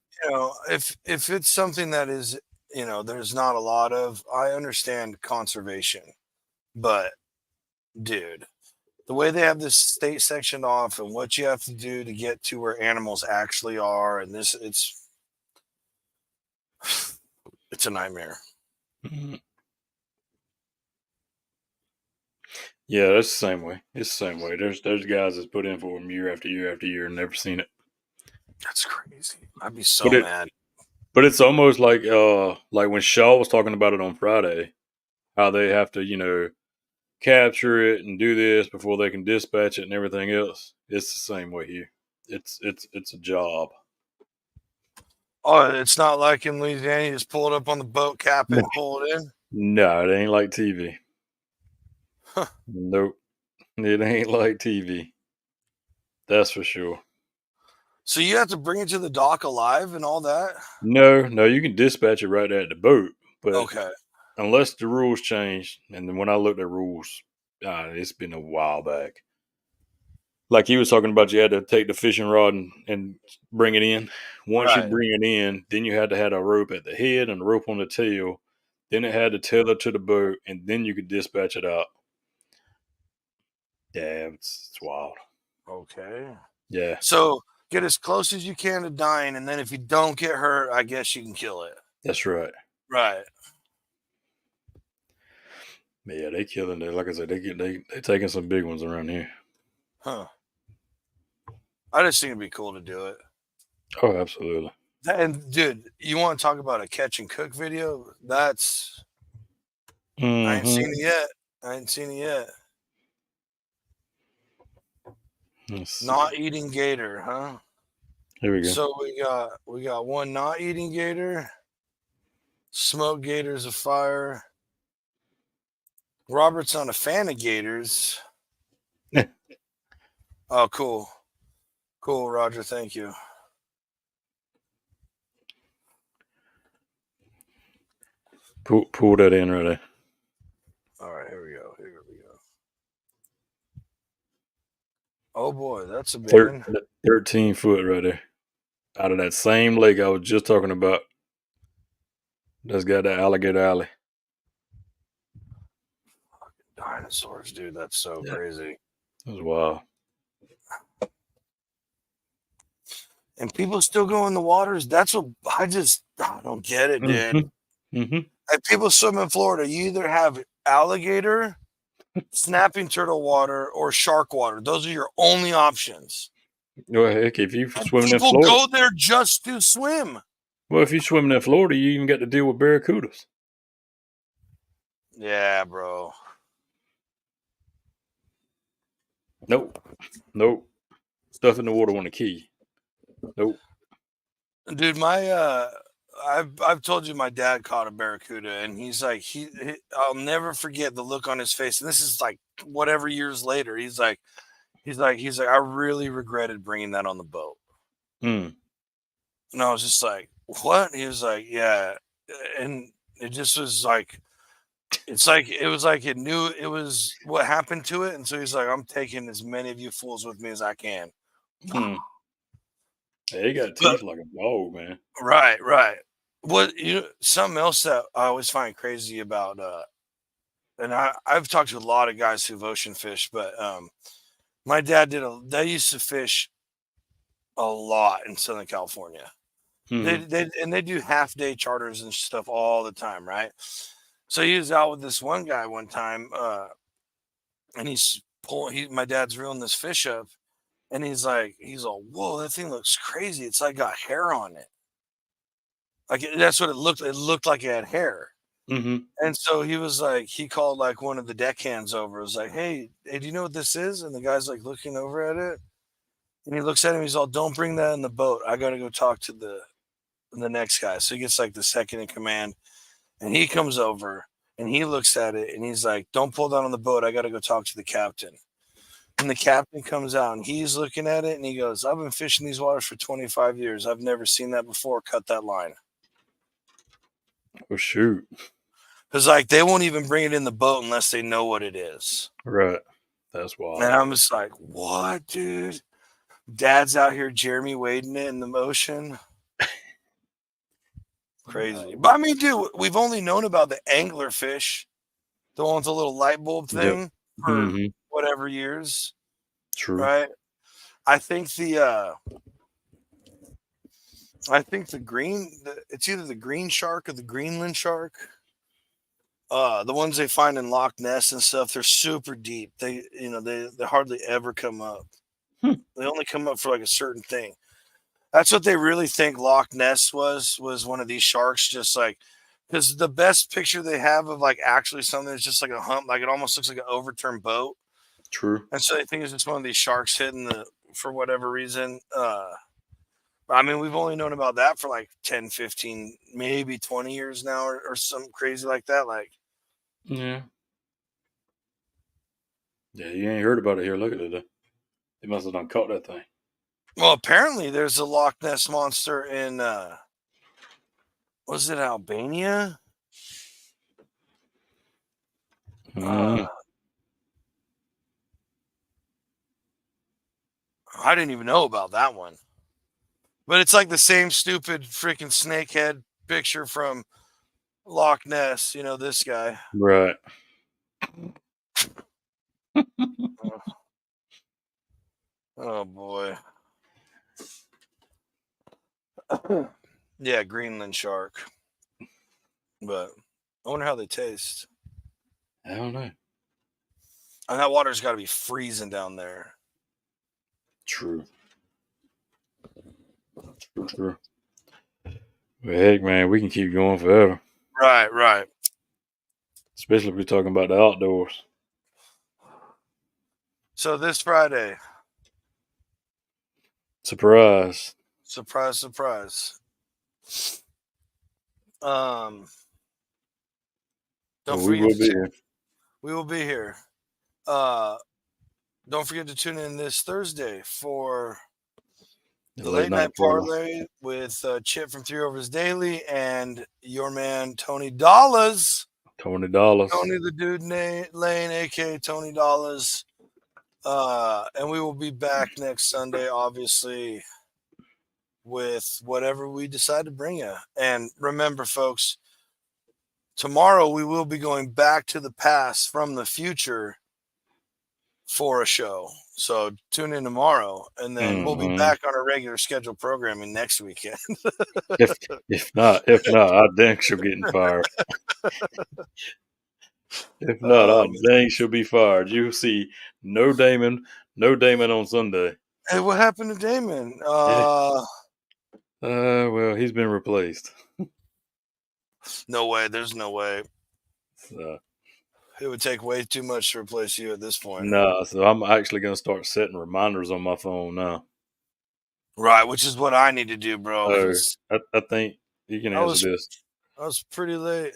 if it's something that is, there's not a lot of, I understand conservation, but dude, the way they have this state sectioned off and what you have to do to get to where animals actually are, and it's a nightmare. Yeah, that's the same way. It's the same way. There's guys that's put in for them year after year after year and never seen it. That's crazy. I'd be so mad. But it's almost like when Shaw was talking about it on Friday, how they have to, capture it and do this before they can dispatch it and everything else. It's the same way here. It's a job. Oh, it's not like in Louisiana, you just pull it up on the boat, cap it, and pull it in? No, it ain't like TV. Huh. Nope. It ain't like TV. That's for sure. So you have to bring it to the dock alive and all that? No, you can dispatch it right at the boat. But okay, unless the rules change, and then when I looked at rules, it's been a while back. Like he was talking about, you had to take the fishing rod and bring it in. Once you bring it in, then you had to have a rope at the head and a rope on the tail. Then it had to tether to the boat, and then you could dispatch it out. Yeah, it's wild. Okay. Yeah. So get as close as you can to dying, and then if you don't get hurt, I guess you can kill it. That's right. Right. But yeah, they killing it. Like I said, they taking some big ones around here. Huh. I just think it'd be cool to do it. Oh, absolutely. And dude, you want to talk about a catch and cook video? That's I ain't seen it yet. Not eating gator, huh? Here we go. So we got one not eating gator, smoked gators of fire. Robert's not a fan of gators. Oh, cool, Roger. Thank you. Pull that in right there. All right, here we go. Oh boy, that's a big one. 13 foot right there. Out of that same lake I was just talking about. That's got the alligator alley. Fucking dinosaurs, dude. That's so crazy. That was wild. And people still go in the waters. That's what I don't get it, dude. Like people swim in Florida, you either have alligator, snapping turtle water, or shark water. Those are your only options. Well, heck, if you swimming in Florida, people go there just to swim. Well, if you're swimming in Florida, you even got to deal with barracudas. Yeah, bro. Nope. Stuff in the water on the key. Nope. Dude, my I've told you my dad caught a barracuda, and he's like, I'll never forget the look on his face. And this is like whatever years later. He's like, I really regretted bringing that on the boat. And I was just like, what? And he was like, yeah. And it just was like, it was like it knew it was what happened to it. And so he's like, I'm taking as many of you fools with me as I can. Yeah, he got teeth like a dog, man. Right. What something else that I always find crazy about, and I've talked to a lot of guys who've ocean fished, but my dad they used to fish a lot in Southern California. They do half day charters and stuff all the time, right? So he was out with this one guy one time, and my dad's reeling this fish up, And he's all, whoa, that thing looks crazy. It's like got hair on it. Like that's what it looked. It looked like it had hair. Mm-hmm. And so he was like, he called like one of the deckhands over. It was like, hey, do you know what this is? And the guy's like looking over at it. And he looks at him. He's all, don't bring that in the boat. I got to go talk to the next guy. So he gets like the second in command. And he comes over and he looks at it. And he's like, don't pull down on the boat. I got to go talk to the captain. And the captain comes out and he's looking at it. And he goes, I've been fishing these waters for 25 years. I've never seen that before. Cut that line. Oh, shoot. Because like they won't even bring it in the boat unless they know what it is. Right. That's wild. And I'm just like, what, dude? Dad's out here Jeremy wading it in the ocean. Crazy. But I mean, dude, we've only known about the anglerfish, the one with the little light bulb thing, for whatever years. True. Right? I think the it's either the green shark or the Greenland shark. The ones they find in Loch Ness and stuff, they're super deep. They hardly ever come up. They only come up for like a certain thing. That's what they really think Loch Ness was one of these sharks, just like, because the best picture they have of like actually something that's just like a hump, like it almost looks like an overturned boat. True. And so they think it's just one of these sharks hitting for whatever reason. I mean, we've only known about that for like 10, 15, maybe 20 years now or something crazy like that. Like, yeah. Yeah, you ain't heard about it here. Look at it. They must have done caught that thing. well, apparently there's a Loch Ness monster in, was it Albania? I didn't even know about that one. But it's like the same stupid freaking snakehead picture from Loch Ness, this guy. Right. Oh boy. Yeah, Greenland shark. But I wonder how they taste. I don't know. And that water's got to be freezing down there. True. True. Well, heck, man, we can keep going forever. Right. Especially if we're talking about the outdoors. So this Friday. Surprise. Surprise. Don't Well, forget we will be here. We will be here. Don't forget to tune in this Thursday for the late night parlay with Chip from Three Overs Daily and your man Tony Dollars. Tony Dollars. Tony the Dude Lane, aka Tony Dollars. And we will be back next Sunday, obviously, with whatever we decide to bring you. And remember, folks, tomorrow we will be going back to the past from the future for a show. So tune in tomorrow, and then we'll be back on our regular scheduled programming next weekend. if not, I dang sure getting fired. If not, I dang she'll be fired. You'll see no Damon on Sunday. Hey, what happened to Damon? Well, he's been replaced. No way. There's no way. So, it would take way too much to replace you at this point. No, so I'm actually going to start setting reminders on my phone now. Right, which is what I need to do, bro. I think you can answer this. I was pretty late.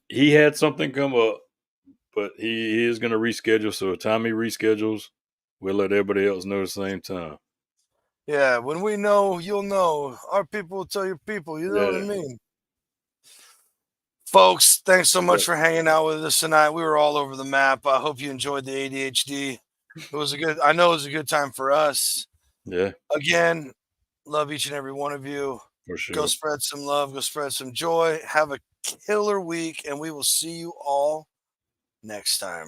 He had something come up, but he is going to reschedule. So the time he reschedules, we'll let everybody else know at the same time. Yeah, when we know, you'll know. Our people will tell your people. You know what I mean? Folks, thanks so much for hanging out with us tonight. We were all over the map. I hope you enjoyed the ADHD. I know it was a good time for us. Yeah. Again, love each and every one of you. For sure. Go spread some love. Go spread some joy. Have a killer week, and we will see you all next time.